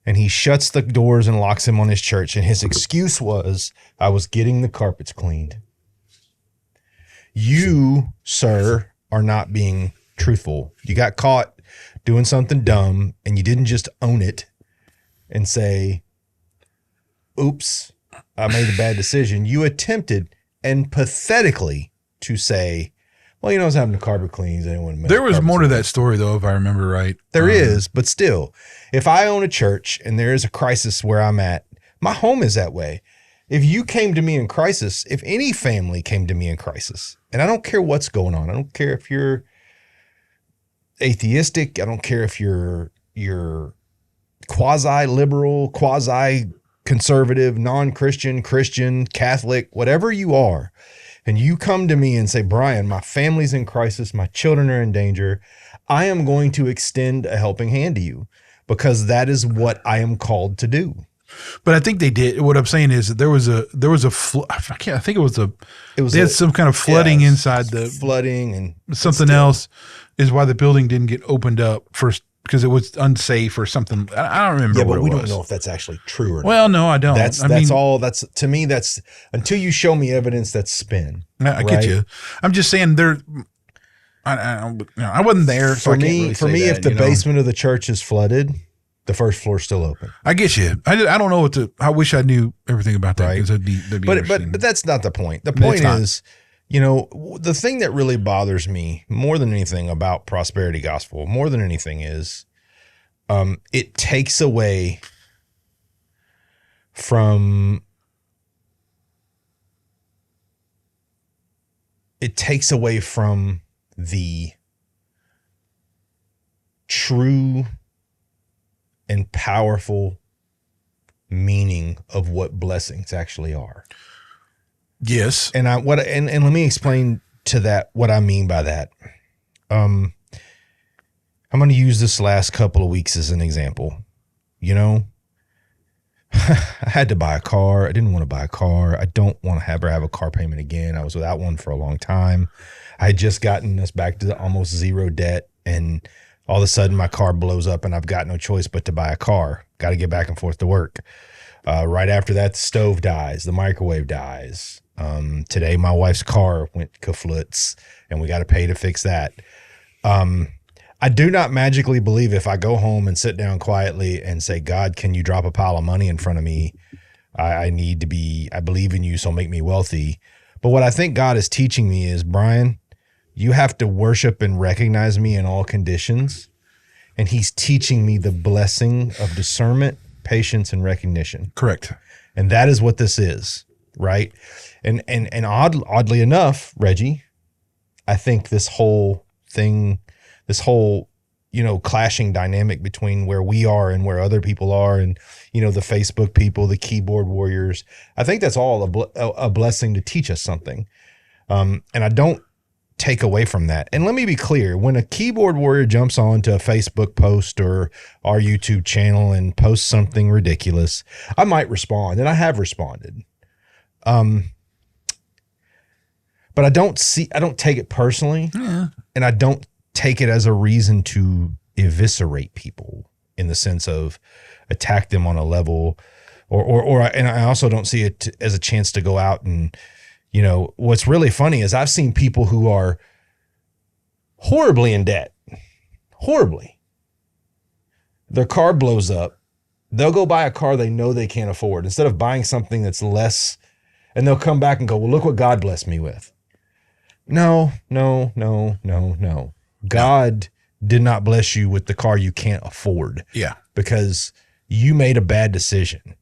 S2: and he shuts the doors and locks him on his church, and his excuse was, I was getting the carpets cleaned. You, sir, are not being truthful. You got caught doing something dumb, and you didn't just own it and say, oops, I made a bad decision. You attempted and pathetically to say, well, I was having the carpet cleans.
S1: There was more to that story, though, if I remember right.
S2: There is, but still, if I own a church and there is a crisis where I'm at, my home is that way. If you came to me in crisis, if any family came to me in crisis, and I don't care what's going on, I don't care if you're atheistic, I don't care if you're quasi-liberal, quasi-conservative, non-Christian, Christian, Catholic, whatever you are, and you come to me and say, Brian, my family's in crisis, my children are in danger, I am going to extend a helping hand to you because that is what I am called to do.
S1: But I think they did. What I'm saying is that there was a they had some kind of flooding inside the
S2: flooding and
S1: something else is why the building didn't get opened up first because it was unsafe or something. I don't remember.
S2: Yeah, but
S1: what
S2: we
S1: it
S2: don't
S1: was.
S2: know if that's actually true or not.
S1: Well, no, I don't.
S2: That's to me. That's until you show me evidence. That's spin.
S1: I get you. I'm just saying there. I wasn't there. So
S2: for me, if the basement of the church is flooded, the first floor is still open.
S1: I get you. I don't know I wish I knew everything about that because that'd be
S2: but that's not the point. The point is, the thing that really bothers me more than anything about prosperity gospel, more than anything is, it takes away from the true and powerful meaning of what blessings actually are.
S1: Yes.
S2: And let me explain to that what I mean by that. I'm going to use this last couple of weeks as an example. you know, I had to buy a car. I didn't want to buy a car. I don't want to ever have a car payment again. I was without one for a long time. I had just gotten us back to almost zero debt, and all of a sudden my car blows up and I've got no choice but to buy a car. Got to get back and forth to work. Right after that, the stove dies, the microwave dies. Today my wife's car went kaflutz and we got to pay to fix that. I do not magically believe if I go home and sit down quietly and say, God, can you drop a pile of money in front of me? I believe in you, so make me wealthy. But what I think God is teaching me is, Brian, you have to worship and recognize me in all conditions. And he's teaching me the blessing of discernment, patience, and recognition.
S1: Correct.
S2: And that is what this is, right? And oddly enough, Reggie, I think this whole thing, this whole, clashing dynamic between where we are and where other people are, and, the Facebook people, the keyboard warriors, I think that's all a blessing to teach us something. And I don't take away from that. And let me be clear, when a keyboard warrior jumps onto a Facebook post or our YouTube channel and posts something ridiculous, I might respond, and I have responded. But I don't take it personally, and I don't take it as a reason to eviscerate people in the sense of attack them on a level, and I also don't see it as a chance to go out and, what's really funny is I've seen people who are horribly in debt, horribly. Their car blows up. They'll go buy a car they know they can't afford instead of buying something that's less, and they'll come back and go, well, look what God blessed me with. No. God did not bless you with the car you can't afford.
S1: Yeah.
S2: Because you made a bad decision.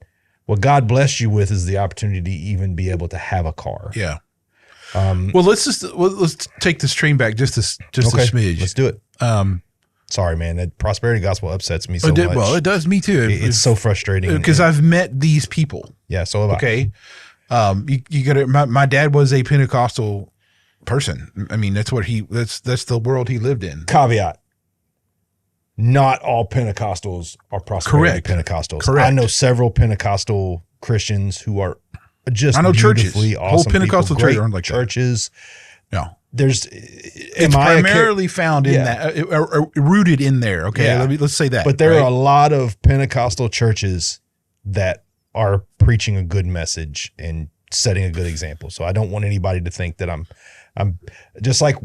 S2: What God blessed you with is the opportunity to even be able to have a car.
S1: Yeah. Well, let's take this train back just a smidge.
S2: Let's do it. Sorry, man. That prosperity gospel upsets me so much.
S1: Well, it does me too.
S2: It's so frustrating
S1: because I've met these people.
S2: Yeah. So have I.
S1: Okay. You got to. My dad was a Pentecostal person. I mean, that's the world he lived in.
S2: Caveat. Not all Pentecostals are prosperity Pentecostals. Correct. I know several Pentecostal Christians who are just beautifully
S1: churches.
S2: Awesome
S1: Whole Pentecostal
S2: people.
S1: churches aren't like
S2: churches.
S1: No.
S2: It's
S1: primarily found in that, or rooted in there. Okay. Yeah. Let's say that.
S2: But there are a lot of Pentecostal churches that are preaching a good message and setting a good example. So I don't want anybody to think that I'm just like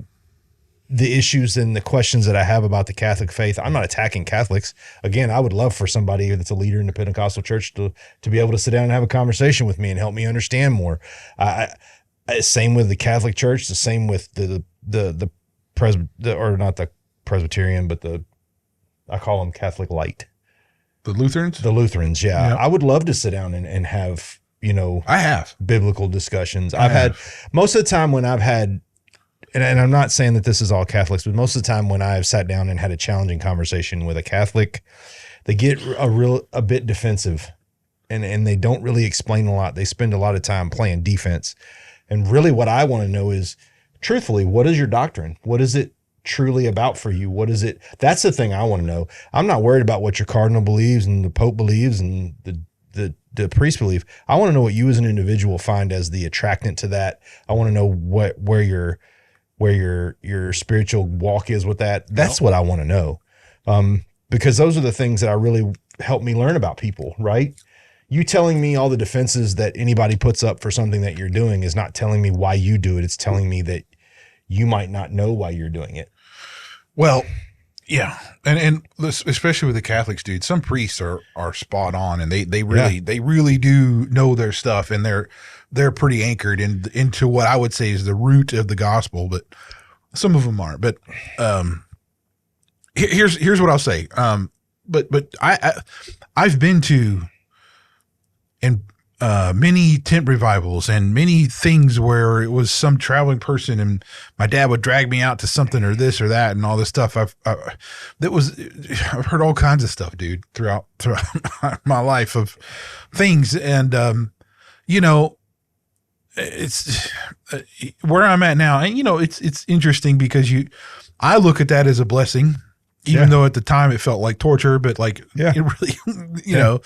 S2: the issues and the questions that I have about the Catholic faith. I'm not attacking Catholics. Again, I would love for somebody that's a leader in the Pentecostal church to be able to sit down and have a conversation with me and help me understand more. Same with the Catholic Church. The same with not the Presbyterian, but I call them Catholic Light.
S1: The Lutherans?
S2: The Lutherans, yeah. Yep. I would love to sit down and have,
S1: I have
S2: biblical discussions. Had most of the time when I've had, and I'm not saying that this is all Catholics, but most of the time when I've sat down and had a challenging conversation with a Catholic, they get a bit defensive and they don't really explain a lot. They spend a lot of time playing defense. And really what I want to know is, truthfully, what is your doctrine? What is it truly about for you? What is it? That's the thing I want to know. I'm not worried about what your cardinal believes and the Pope believes and the priest believe. I want to know what you as an individual find as the attractant to that. I want to know where your spiritual walk is with that. That's what I want to know. Because those are the things that I really help me learn about people, right? You telling me all the defenses that anybody puts up for something that you're doing is not telling me why you do it. It's telling me that you might not know why you're doing it.
S1: Well, yeah. And especially with the Catholics, dude, some priests are spot on, and they really do know their stuff, and they're pretty anchored into what I would say is the root of the gospel, but some of them aren't. But here's what I'll say. But I've been to many tent revivals and many things where it was some traveling person, and my dad would drag me out to something or this or that and all this stuff. I've heard all kinds of stuff, dude, throughout my life of things. And, it's where I'm at now. And, it's interesting because I look at that as a blessing. even though at the time it felt like torture, but like it really, you know,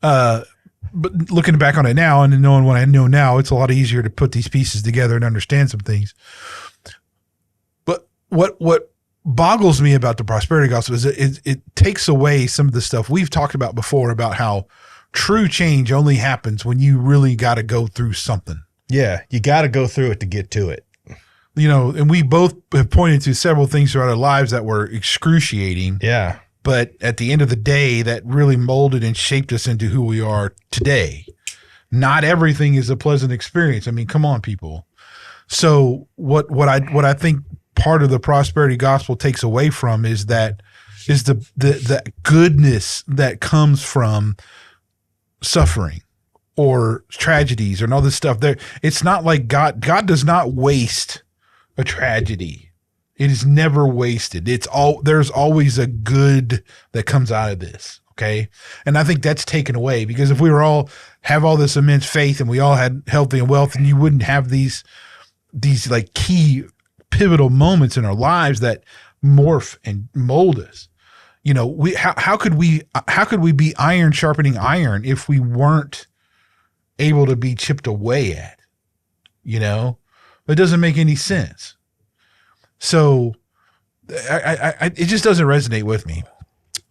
S1: but looking back on it now and knowing what I know now, it's a lot easier to put these pieces together and understand some things. But what boggles me about the prosperity gospel is it takes away some of the stuff we've talked about before about how true change only happens when you really got to go through something.
S2: Yeah, you got to go through it to get to it.
S1: You know, and we both have pointed to several things throughout our lives that were excruciating.
S2: Yeah.
S1: But at the end of the day, that really molded and shaped us into who we are today. Not everything is a pleasant experience. I mean, come on, people. So what I think part of the prosperity gospel takes away from is the goodness that comes from suffering or tragedies and all this stuff. There, it's not like God does not waste a tragedy. It is never wasted. There's always a good that comes out of this. Okay. And I think that's taken away, because if we were all have all this immense faith and we all had healthy and wealth, and you wouldn't have these like key pivotal moments in our lives that morph and mold us. You know, how could we be iron sharpening iron if we weren't able to be chipped away at? You know, it doesn't make any sense. So it just doesn't resonate with me.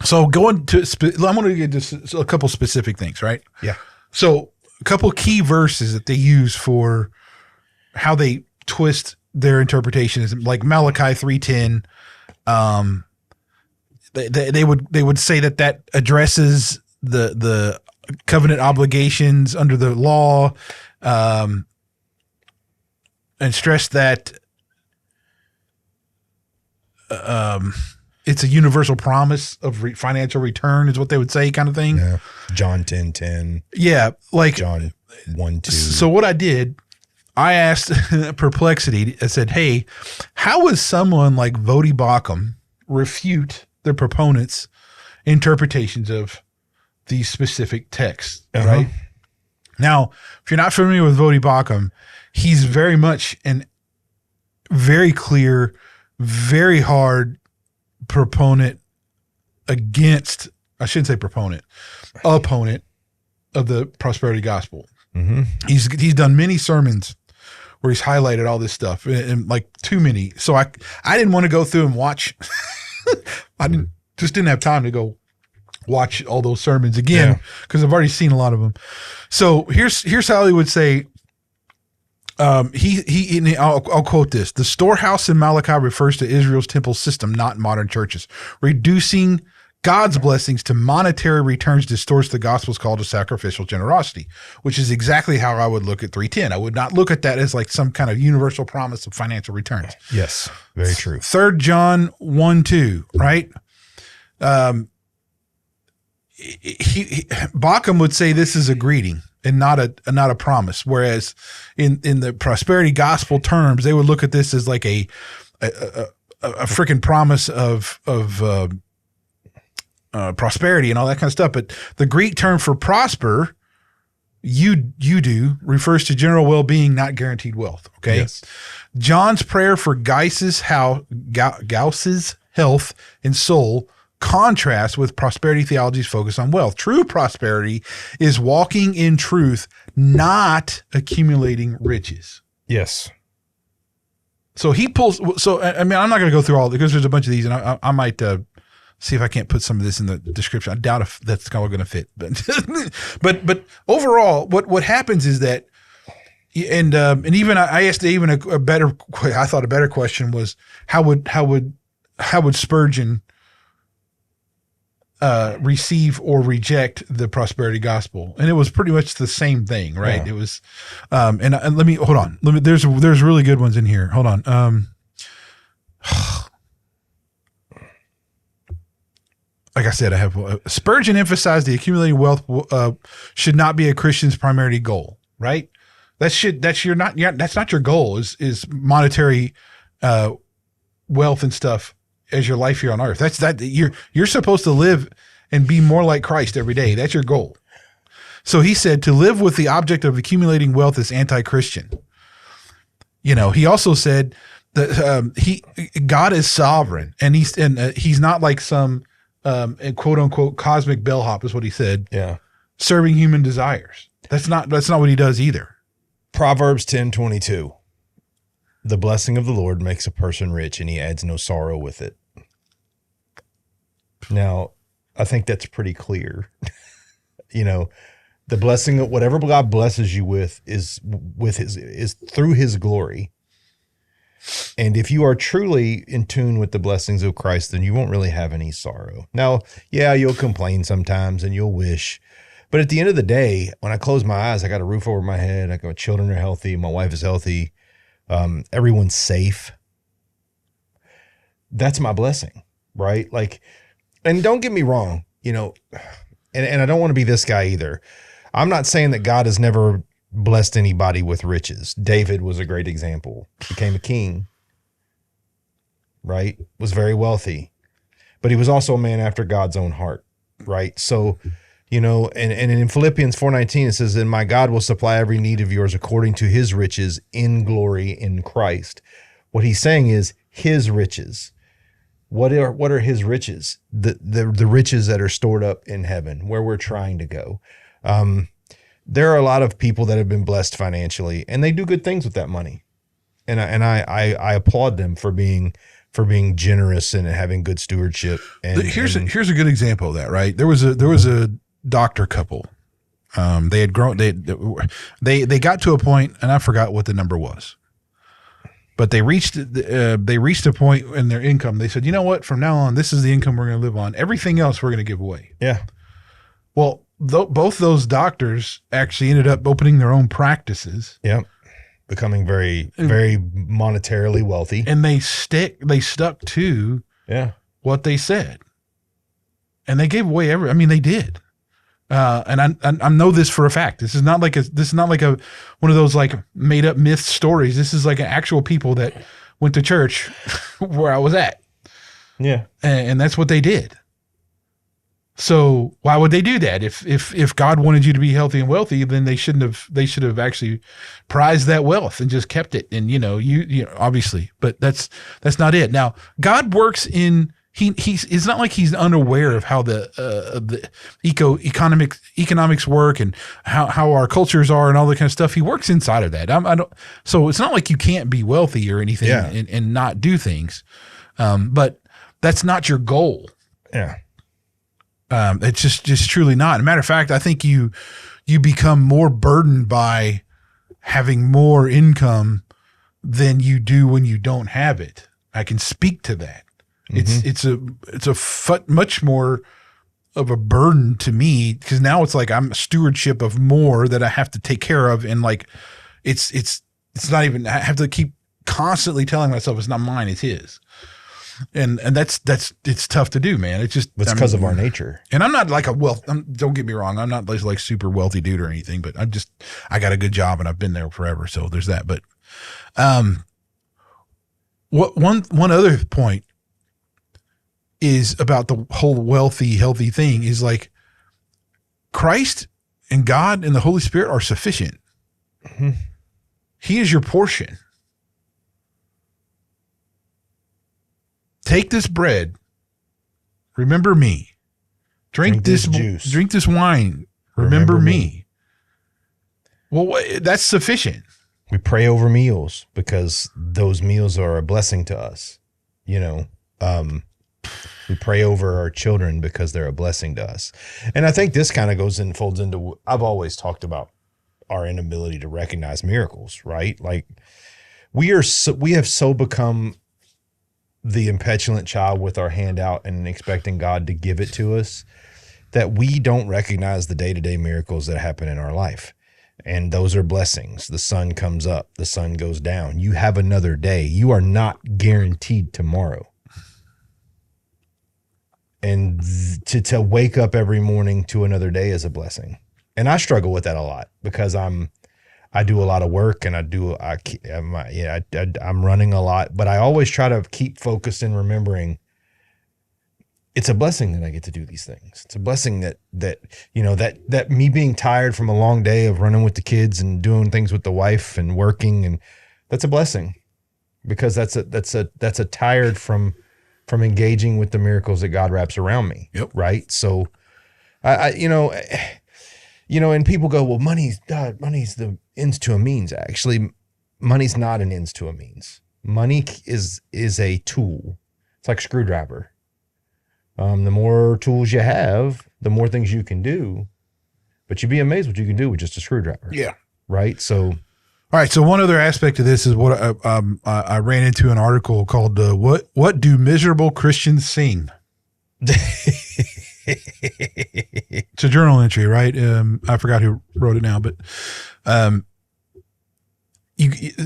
S1: So I'm going to get just a couple specific things, right? Yeah. So a couple key verses that they use for how they twist their interpretation is like Malachi 3:10. They would say that addresses the covenant obligations under the law, and stress that it's a universal promise of financial return is what they would say, kind of thing.
S2: Yeah. John 10:10.
S1: Yeah, like
S2: John 1:2.
S1: So what I did, I asked Perplexity, I said, hey, how would someone like Vodi Bakum refute the proponents' interpretations of these specific texts, right? Now, if you're not familiar with Vodi Bakum, he's very much an very clear, very hard proponent against, I shouldn't say proponent, opponent of the prosperity gospel. Mm-hmm. He's done many sermons where he's highlighted all this stuff, and like too many. So I didn't want to go through and watch. I didn't have time to go watch all those sermons again because I've already seen a lot of them. So here's how he would say. I'll quote this: the storehouse in Malachi refers to Israel's temple system, not modern churches. Reducing God's blessings to monetary returns distorts the gospel's call to sacrificial generosity, which is exactly how I would look at 3:10. I would not look at that as like some kind of universal promise of financial returns.
S2: Yes, very true.
S1: 3 John 1:2, right? Bakum would say this is a greeting and not a promise. Whereas in the prosperity gospel terms, they would look at this as like a freaking promise of prosperity and all that kind of stuff. But the Greek term for prosper, you do, refers to general well-being, not guaranteed wealth. Okay. Yes. John's prayer for Gaus's health and soul contrasts with prosperity theology's focus on wealth. True prosperity is walking in truth, not accumulating riches.
S2: Yes.
S1: So he pulls. So I mean, I'm not going to go through all because there's a bunch of these, and I might see if I can't put some of this in the description. I doubt if that's all going to fit. But overall, what happens is that, and even I asked even a better. I thought a better question was how would Spurgeon receive or reject the prosperity gospel? And it was pretty much the same thing, right? Yeah. It was, and let me hold on. There's really good ones in here. Hold on. Like I said, I have Spurgeon emphasized the accumulating wealth should not be a Christian's primary goal, right? That's not your goal is monetary wealth and stuff as your life here on earth. You're supposed to live and be more like Christ every day. That's your goal. So he said to live with the object of accumulating wealth is anti-Christian. You know, he also said God is sovereign, and he's not like some quote unquote cosmic bellhop is what he said.
S2: Yeah.
S1: Serving human desires. That's not what he does either.
S2: Proverbs 10:22. The blessing of the Lord makes a person rich, and he adds no sorrow with it. Now, I think that's pretty clear. The blessing of whatever God blesses you with is through his glory. And if you are truly in tune with the blessings of Christ, then you won't really have any sorrow. Now, yeah, you'll complain sometimes and you'll wish, but at the end of the day, when I close my eyes, I got a roof over my head. My children are healthy. My wife is healthy. Everyone's safe. That's my blessing, right? Like, and don't get me wrong, and I don't want to be this guy either. I'm not saying that God has never blessed anybody with riches. David was a great example. Became a king, right? Was very wealthy, but he was also a man after God's own heart, right? So, and in Philippians 4:19, it says, and my God will supply every need of yours according to his riches in glory in Christ. What he's saying is his riches. What are his riches? The riches that are stored up in heaven, where we're trying to go. There are a lot of people that have been blessed financially, and they do good things with that money. And I applaud them for being generous and having good stewardship. And
S1: here's a good example of that, right? There was a doctor couple. They had grown. They got to a point, and I forgot what the number was. But they reached a point in their income. They said, you know what? From now on, this is the income we're going to live on. Everything else we're going to give away.
S2: Yeah.
S1: Well, both those doctors actually ended up opening their own practices.
S2: Yeah. Becoming very, very monetarily wealthy.
S1: And they stuck to what they said. And they gave away they did. And I know this for a fact. This is not like a one of those like made up myth stories. This is like actual people that went to church where I was at.
S2: Yeah.
S1: And that's what they did. So why would they do that? If God wanted you to be healthy and wealthy, then they should have actually prized that wealth and just kept it. And you obviously, but that's not it. Now God works in. It's not like he's unaware of how the economics work and how our cultures are and all that kind of stuff. He works inside of that. So it's not like you can't be wealthy or anything and not do things. But that's not your goal.
S2: Yeah.
S1: It's just truly not. As a matter of fact, I think you become more burdened by having more income than you do when you don't have it. I can speak to that. Mm-hmm. It's much more of a burden to me because now it's like I'm a stewardship of more that I have to take care of, and like it's not even. I have to keep constantly telling myself it's not mine, it's his, and that's it's tough to do, man. It's just
S2: because of our nature.
S1: And I'm not like don't get me wrong, I'm not like super wealthy dude or anything, but I got a good job and I've been there forever, so there's that. But one other point is about the whole wealthy, healthy thing is like Christ and God and the Holy Spirit are sufficient. Mm-hmm. He is your portion. Take this bread. Remember me. Drink this juice. Drink this wine. Remember me. Well, that's sufficient.
S2: We pray over meals because those meals are a blessing to us. We pray over our children because they're a blessing to us. And I think this kind of folds into, I've always talked about our inability to recognize miracles, right? Like we have so become the impetulant child with our hand out and expecting God to give it to us that we don't recognize the day-to-day miracles that happen in our life. And those are blessings. The sun comes up, the sun goes down. You have another day. You are not guaranteed tomorrow. And to wake up every morning to another day is a blessing. And I struggle with that a lot because I do a lot of work and I'm running a lot, but I always try to keep focused and remembering it's a blessing that I get to do these things. It's a blessing that me being tired from a long day of running with the kids and doing things with the wife and working, and that's a blessing. because that's a tired from engaging with the miracles that God wraps around me.
S1: Yep.
S2: Right. So I and people go, well, money's the ends to a means. Actually, money's not an ends to a means. Money is a tool. It's like a screwdriver. The more tools you have, the more things you can do. But you'd be amazed what you can do with just a screwdriver.
S1: Yeah.
S2: Right. So.
S1: All right. So one other aspect of this is what I ran into an article called "What Do Miserable Christians Sing?" It's a journal entry, right? I forgot who wrote it now, but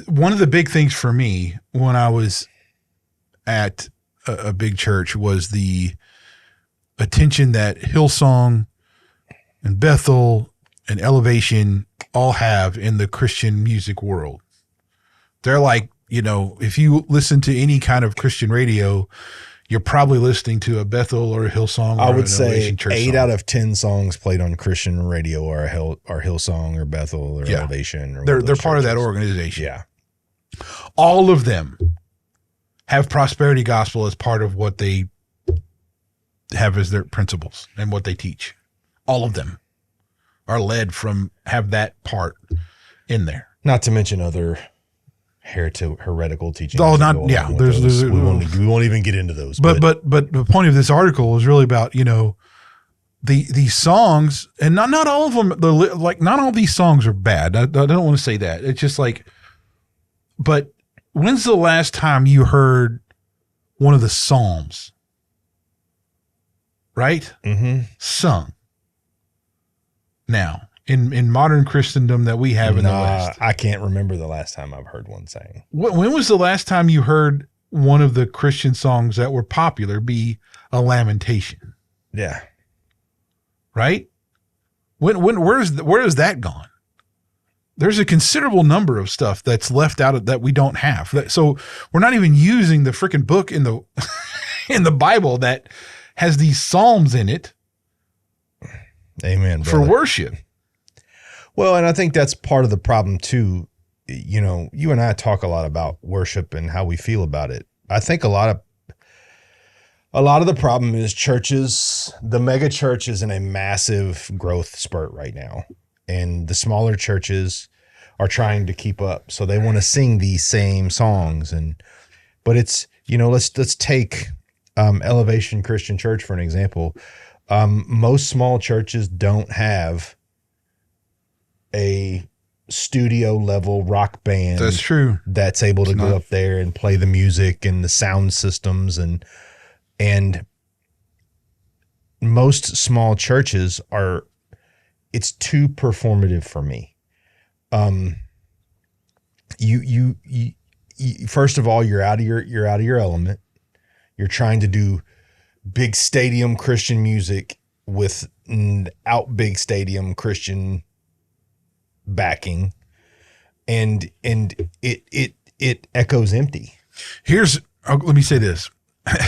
S1: one of the big things for me when I was at a big church was the attention that Hillsong and Bethel and Elevation all have in the Christian music world. They're like, if you listen to any kind of Christian radio, you're probably listening to a Bethel or a Hillsong.
S2: I would say
S1: church
S2: 8
S1: song.
S2: out of 10 songs played on Christian radio are Hillsong or Bethel or Elevation. Or
S1: they're part of that organization.
S2: Yeah.
S1: All of them have prosperity gospel as part of what they have as their principles and what they teach. All of them are led from have that part in there.
S2: Not to mention other heretical teachings.
S1: Oh, not yeah. There's
S2: we won't even get into those.
S1: But the point of this article is really about these songs, and not all of them. Not all these songs are bad. I don't want to say that. It's just like, but when's the last time you heard one of the Psalms? Right?
S2: Mm-hmm.
S1: Sung. Now, in modern Christendom that we have in the West.
S2: I can't remember the last time I've heard one sang.
S1: When was the last time you heard one of the Christian songs that were popular be a lamentation?
S2: Yeah.
S1: Right? Where is that gone? There's a considerable number of stuff that's left out of that we don't have. So we're not even using the freaking book in the in the Bible that has these psalms in it.
S2: Amen, brother.
S1: For worship.
S2: Well, and I think that's part of the problem too. You and I talk a lot about worship and how we feel about it. I think a lot of the problem is churches, the mega church is in a massive growth spurt right now. And the smaller churches are trying to keep up. So they want to sing these same songs. But it's, let's take Elevation Christian Church for an example. Most small churches don't have a studio level rock band.
S1: That's true.
S2: That's able to go up there and play the music and the sound systems and most small churches it's too performative for me. You first of all, you're out of your element. You're trying to do big stadium Christian music without big stadium Christian backing, and it echoes empty.
S1: Let me say this.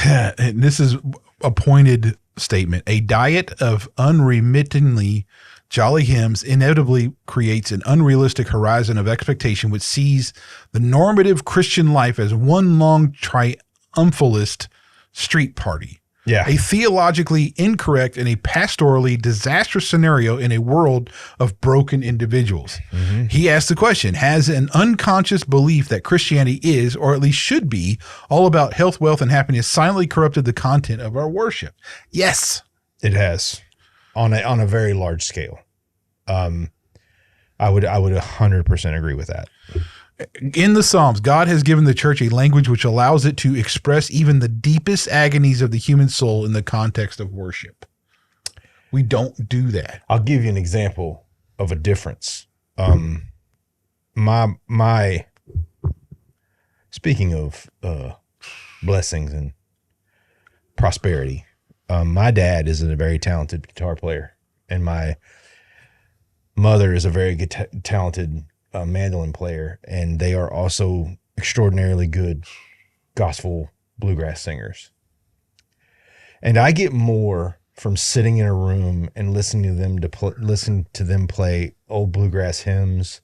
S1: And this is a pointed statement. A diet of unremittingly jolly hymns inevitably creates an unrealistic horizon of expectation which sees the normative Christian life as one long triumphalist street party.
S2: Yeah.
S1: A theologically incorrect and a pastorally disastrous scenario in a world of broken individuals. Mm-hmm. He asked the question, has an unconscious belief that Christianity is, or at least should be, all about health, wealth, and happiness silently corrupted the content of our worship? Yes.
S2: It has. On a very large scale. I would 100% agree with that.
S1: In the Psalms, God has given the church a language which allows it to express even the deepest agonies of the human soul in the context of worship. We don't do that.
S2: I'll give you an example of a difference. My speaking of blessings and prosperity, my dad is a very talented guitar player, and my mother is a very talented mandolin player, and they are also extraordinarily good gospel bluegrass singers. And I get more from sitting in a room and listening to them play old bluegrass hymns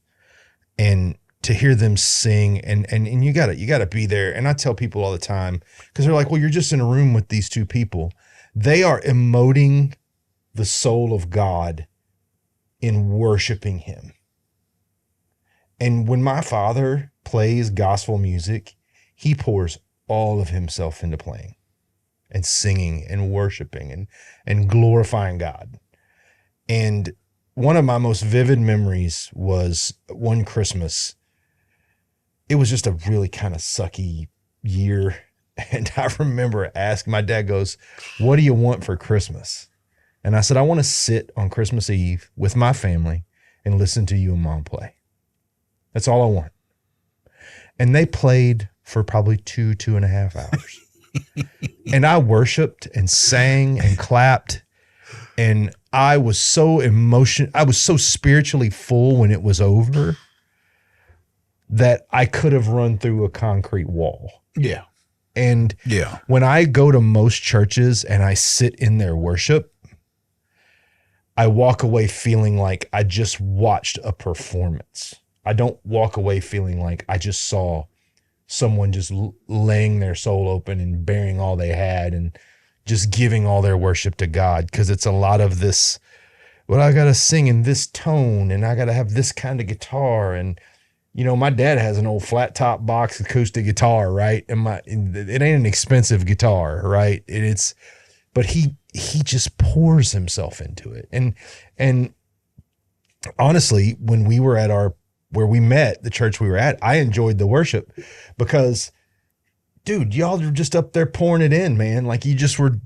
S2: and to hear them sing, and you gotta be there. And I tell people all the time, because they're like, well, you're just in a room with these two people. They are emoting the soul of God in worshiping him. And when my father plays gospel music, he pours all of himself into playing and singing and worshiping and glorifying God. And one of my most vivid memories was one Christmas. It was just a really kind of sucky year. And I remember asking, my dad goes, what do you want for Christmas? And I said, I want to sit on Christmas Eve with my family and listen to you and Mom play. That's all I want. And they played for probably 2.5 hours. And I worshiped and sang and clapped. And I was so spiritually full when it was over that I could have run through a concrete wall.
S1: Yeah.
S2: And when I go to most churches and I sit in their worship, I walk away feeling like I just watched a performance. I don't walk away feeling like I just saw someone just laying their soul open and bearing all they had and just giving all their worship to God. Because it's a lot of this, well, I got to sing in this tone and I got to have this kind of guitar. And, you know, my dad has an old flat top box acoustic guitar, right? And it ain't an expensive guitar, right? But he just pours himself into it. And honestly, when we were at where we met, the church we were at, I enjoyed the worship because, dude, y'all are just up there pouring it in, man. Like you just were,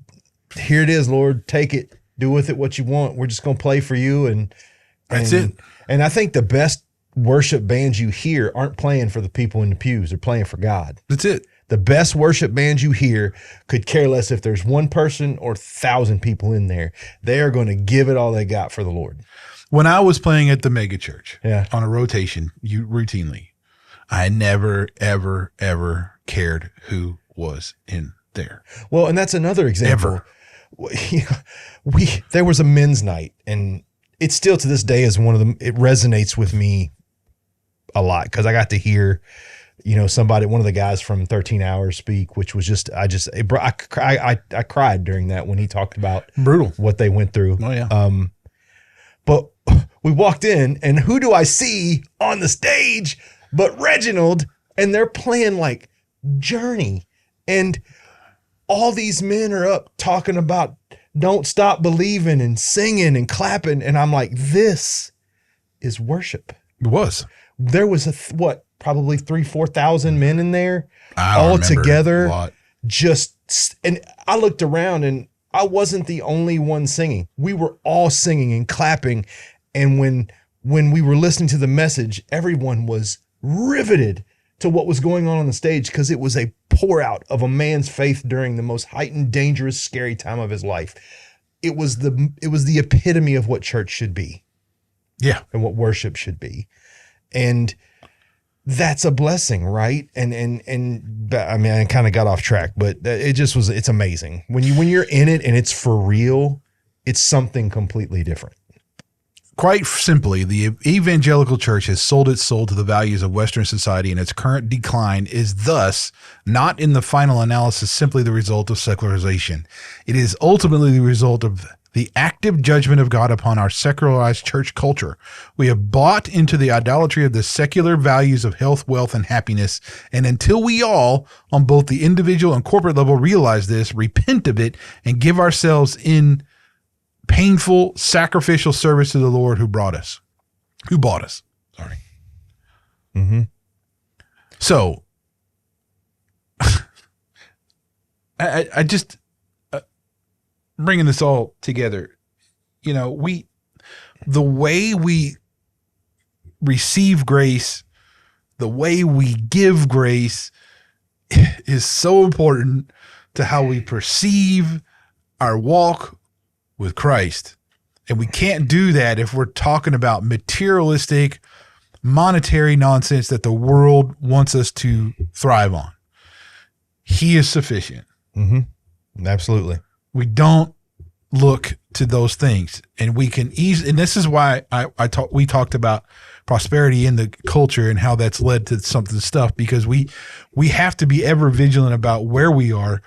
S2: here it is, Lord, take it, do with it what you want. We're just going to play for you. And
S1: that's it.
S2: And I think the best worship bands you hear aren't playing for the people in the pews. They're playing for God.
S1: That's it.
S2: The best worship bands you hear could care less if there's one person or 1,000 people in there. They are going to give it all they got for the Lord.
S1: When I was playing at the mega church on a rotation, routinely, I never, ever, ever cared who was in there.
S2: Well, and that's another example. There was a men's night, and it still to this day is one of them. It resonates with me a lot because I got to hear, you know, one of the guys from 13 Hours speak, which was I cried during that when he talked about
S1: brutal
S2: what they went through.
S1: Oh yeah.
S2: But we walked in, and who do I see on the stage but Reginald? And they're playing like Journey, and all these men are up talking about Don't Stop Believing and singing and clapping, and I'm like, this is worship.
S1: It was.
S2: There was probably 3,000-4,000 men in there
S1: all
S2: together. And I looked around, and I wasn't the only one singing. We were all singing and clapping. And when we were listening to the message, everyone was riveted to what was going on the stage because it was a pour out of a man's faith during the most heightened, dangerous, scary time of his life. It was the epitome of what church should be.
S1: Yeah.
S2: And what worship should be. And that's a blessing, right? And I mean, I kind of got off track, but it's amazing. When you're in it and it's for real, it's something completely different.
S1: Quite simply, the evangelical church has sold its soul to the values of Western society, and its current decline is thus not in the final analysis simply the result of secularization. It is ultimately the result of the active judgment of God upon our secularized church culture. We have bought into the idolatry of the secular values of health, wealth, and happiness. And until we all, on both the individual and corporate level, realize this, repent of it, and give ourselves in painful, sacrificial service to the Lord who bought us. Sorry.
S2: Mm-hmm.
S1: So, I just... bringing this all together, you know, the way we receive grace, the way we give grace is so important to how we perceive our walk with Christ. And we can't do that if we're talking about materialistic, monetary nonsense that the world wants us to thrive on. He is sufficient.
S2: Mm-hmm. Absolutely.
S1: We don't look to those things, and we can easily, and this is why we talked about prosperity in the culture and how that's led to something stuff, because we have to be ever vigilant about where we are,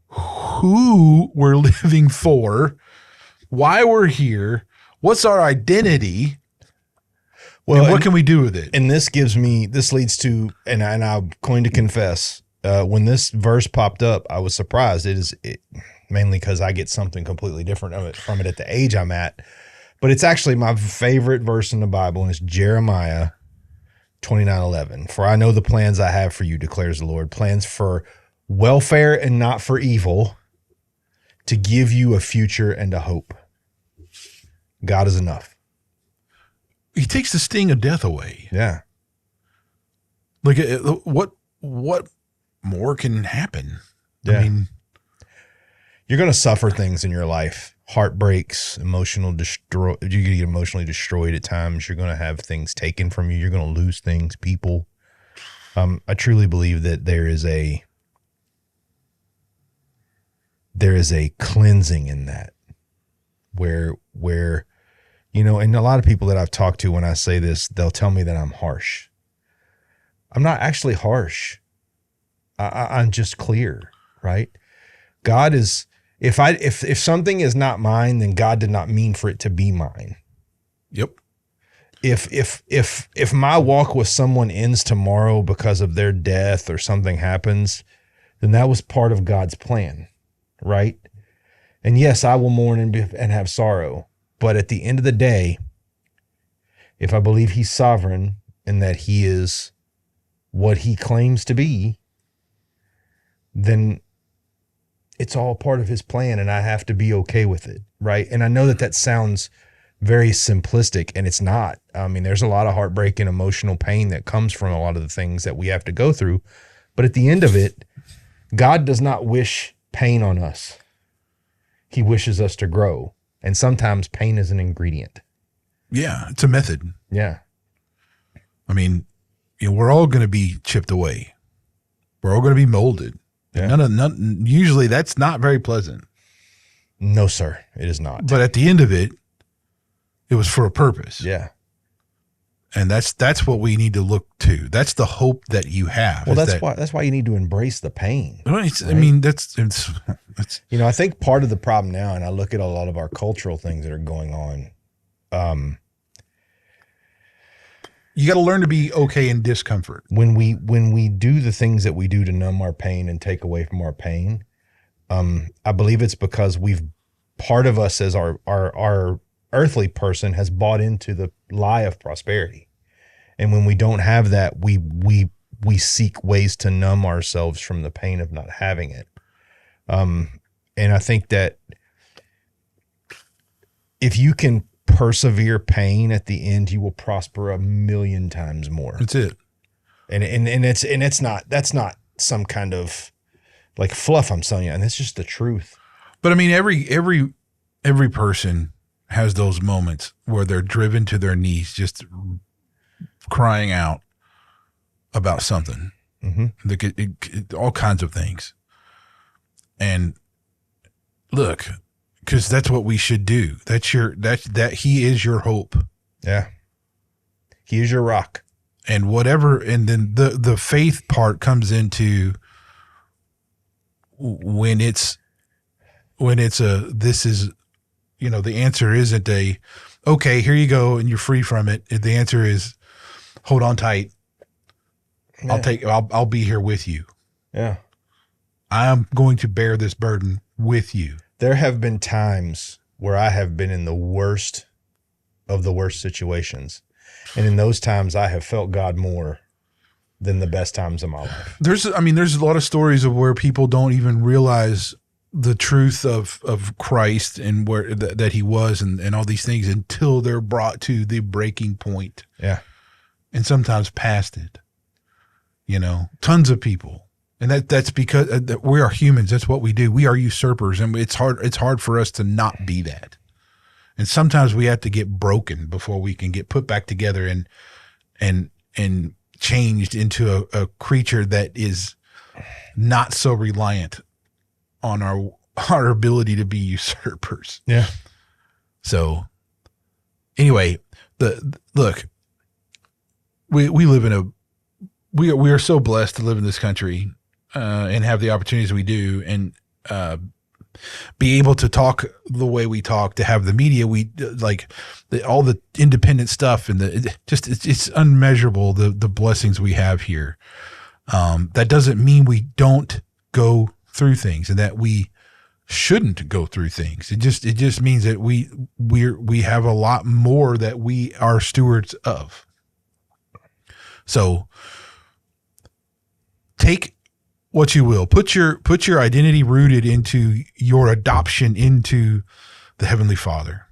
S1: who we're living for, why we're here, what's our identity, well, and what can we do with it?
S2: And this leads to, and I'm going to confess, when this verse popped up, I was surprised. It mainly because I get something completely different from it at the age I'm at. But it's actually my favorite verse in the Bible, and it's Jeremiah 29:11. For I know the plans I have for you, declares the Lord, plans for welfare and not for evil, to give you a future and a hope. God is enough.
S1: He takes the sting of death away.
S2: Yeah.
S1: Like, what more can happen?
S2: Yeah.
S1: I mean,
S2: you're going to suffer things in your life, heartbreaks, you're going to get emotionally destroyed at times. You're going to have things taken from you. You're going to lose things, people. I truly believe that there is a cleansing in that, where and a lot of people that I've talked to, when I say this, they'll tell me that I'm harsh. I'm not actually harsh. I'm just clear, right? God is, if something is not mine, then God did not mean for it to be mine.
S1: Yep.
S2: If my walk with someone ends tomorrow because of their death or something happens, then that was part of God's plan, right? And yes, I will mourn and have sorrow. But at the end of the day, if I believe he's sovereign and that he is what he claims to be, then it's all part of his plan, and I have to be okay with it, right? And I know that sounds very simplistic, and it's not. I mean, there's a lot of heartbreak and emotional pain that comes from a lot of the things that we have to go through. But at the end of it, God does not wish pain on us. He wishes us to grow. And sometimes pain is an ingredient.
S1: Yeah, it's a method.
S2: Yeah.
S1: I mean, we're all going to be chipped away. We're all going to be molded.
S2: Yeah.
S1: Usually that's not very pleasant.
S2: No, sir, it is not.
S1: But at the end of it, it was for a purpose.
S2: Yeah.
S1: And that's what we need to look to. That's the hope that you have.
S2: Well, that's why you need to embrace the pain.
S1: Right? I mean, it's
S2: I think part of the problem now, and I look at a lot of our cultural things that are going on.
S1: You got to learn to be okay in discomfort.
S2: When we do the things that we do to numb our pain and take away from our pain, I believe it's because part of us as our earthly person has bought into the lie of prosperity. And when we don't have that, we seek ways to numb ourselves from the pain of not having it. And I think that if you can persevere pain at the end, you will prosper 1,000,000 times more.
S1: That's it.
S2: That's not some kind of like fluff I'm telling you, and it's just the truth.
S1: But I mean, every person has those moments where they're driven to their knees, just crying out about something. Mm-hmm. All kinds of things. And look, because that's what we should do. That he is your hope.
S2: Yeah. He is your rock.
S1: And whatever, and then the faith part comes into when it's this is, the answer isn't okay, here you go and you're free from it. The answer is hold on tight. Yeah. I'll be here with you.
S2: Yeah.
S1: I'm going to bear this burden with you.
S2: There have been times where I have been in the worst of the worst situations. And in those times I have felt God more than the best times of my life.
S1: There's a lot of stories of where people don't even realize the truth of Christ and where that he was and all these things until they're brought to the breaking point.
S2: Yeah.
S1: And sometimes past it, tons of people. And that's because we are humans. That's what we do. We are usurpers, and it's hard for us to not be that. And sometimes we have to get broken before we can get put back together and changed into a creature that is not so reliant on our ability to be usurpers.
S2: Yeah.
S1: So anyway, look, we live in we are so blessed to live in this country and have the opportunities we do, and be able to talk the way we talk, to have the media we like, all the independent stuff, and it's unmeasurable the blessings we have here. That doesn't mean we don't go through things and that we shouldn't go through things. It just means that we have a lot more that we are stewards of. So take what you will, put your identity rooted into your adoption into the Heavenly Father.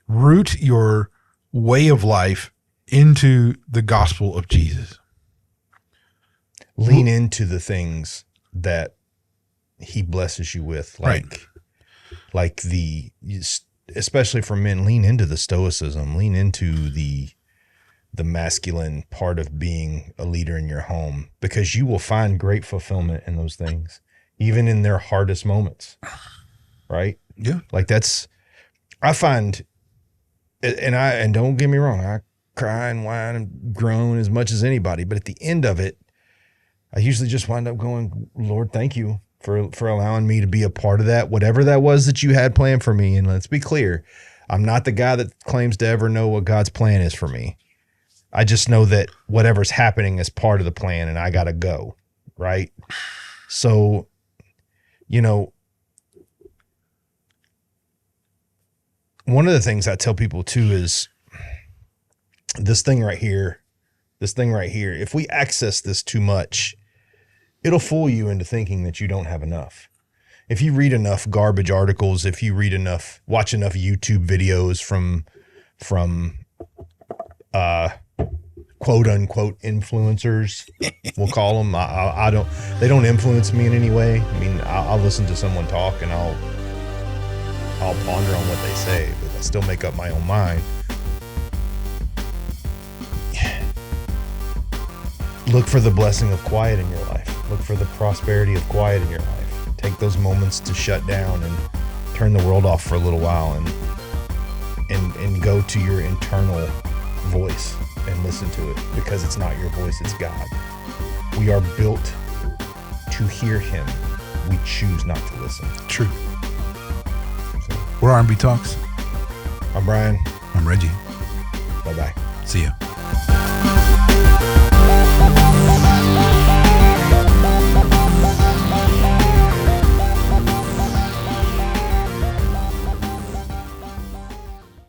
S1: Root your way of life into the gospel of Jesus.
S2: Lean into the things that he blesses you with, like especially for men, lean into the stoicism, lean into the masculine part of being a leader in your home, because you will find great fulfillment in those things, even in their hardest moments. Right?
S1: Yeah.
S2: Like I find, and don't get me wrong, I cry and whine and groan as much as anybody, but at the end of it, I usually just wind up going, Lord, thank you for allowing me to be a part of that, whatever that was that you had planned for me. And let's be clear, I'm not the guy that claims to ever know what God's plan is for me. I just know that whatever's happening is part of the plan and I got to go. Right. So, one of the things I tell people too is this thing right here, if we access this too much, it'll fool you into thinking that you don't have enough. If you read enough garbage articles, if you watch enough YouTube videos from quote unquote influencers, we'll call them. They don't influence me in any way. I mean, I'll listen to someone talk and I'll ponder on what they say, but I still make up my own mind. Look for the blessing of quiet in your life. Look for the prosperity of quiet in your life. Take those moments to shut down and turn the world off for a little while and go to your internal voice and listen to it, because it's not your voice, it's God. We are built to hear him. We choose not to listen.
S1: True. So, we're R&B Talks.
S2: I'm Brian.
S1: I'm Reggie.
S2: Bye-bye.
S1: See ya.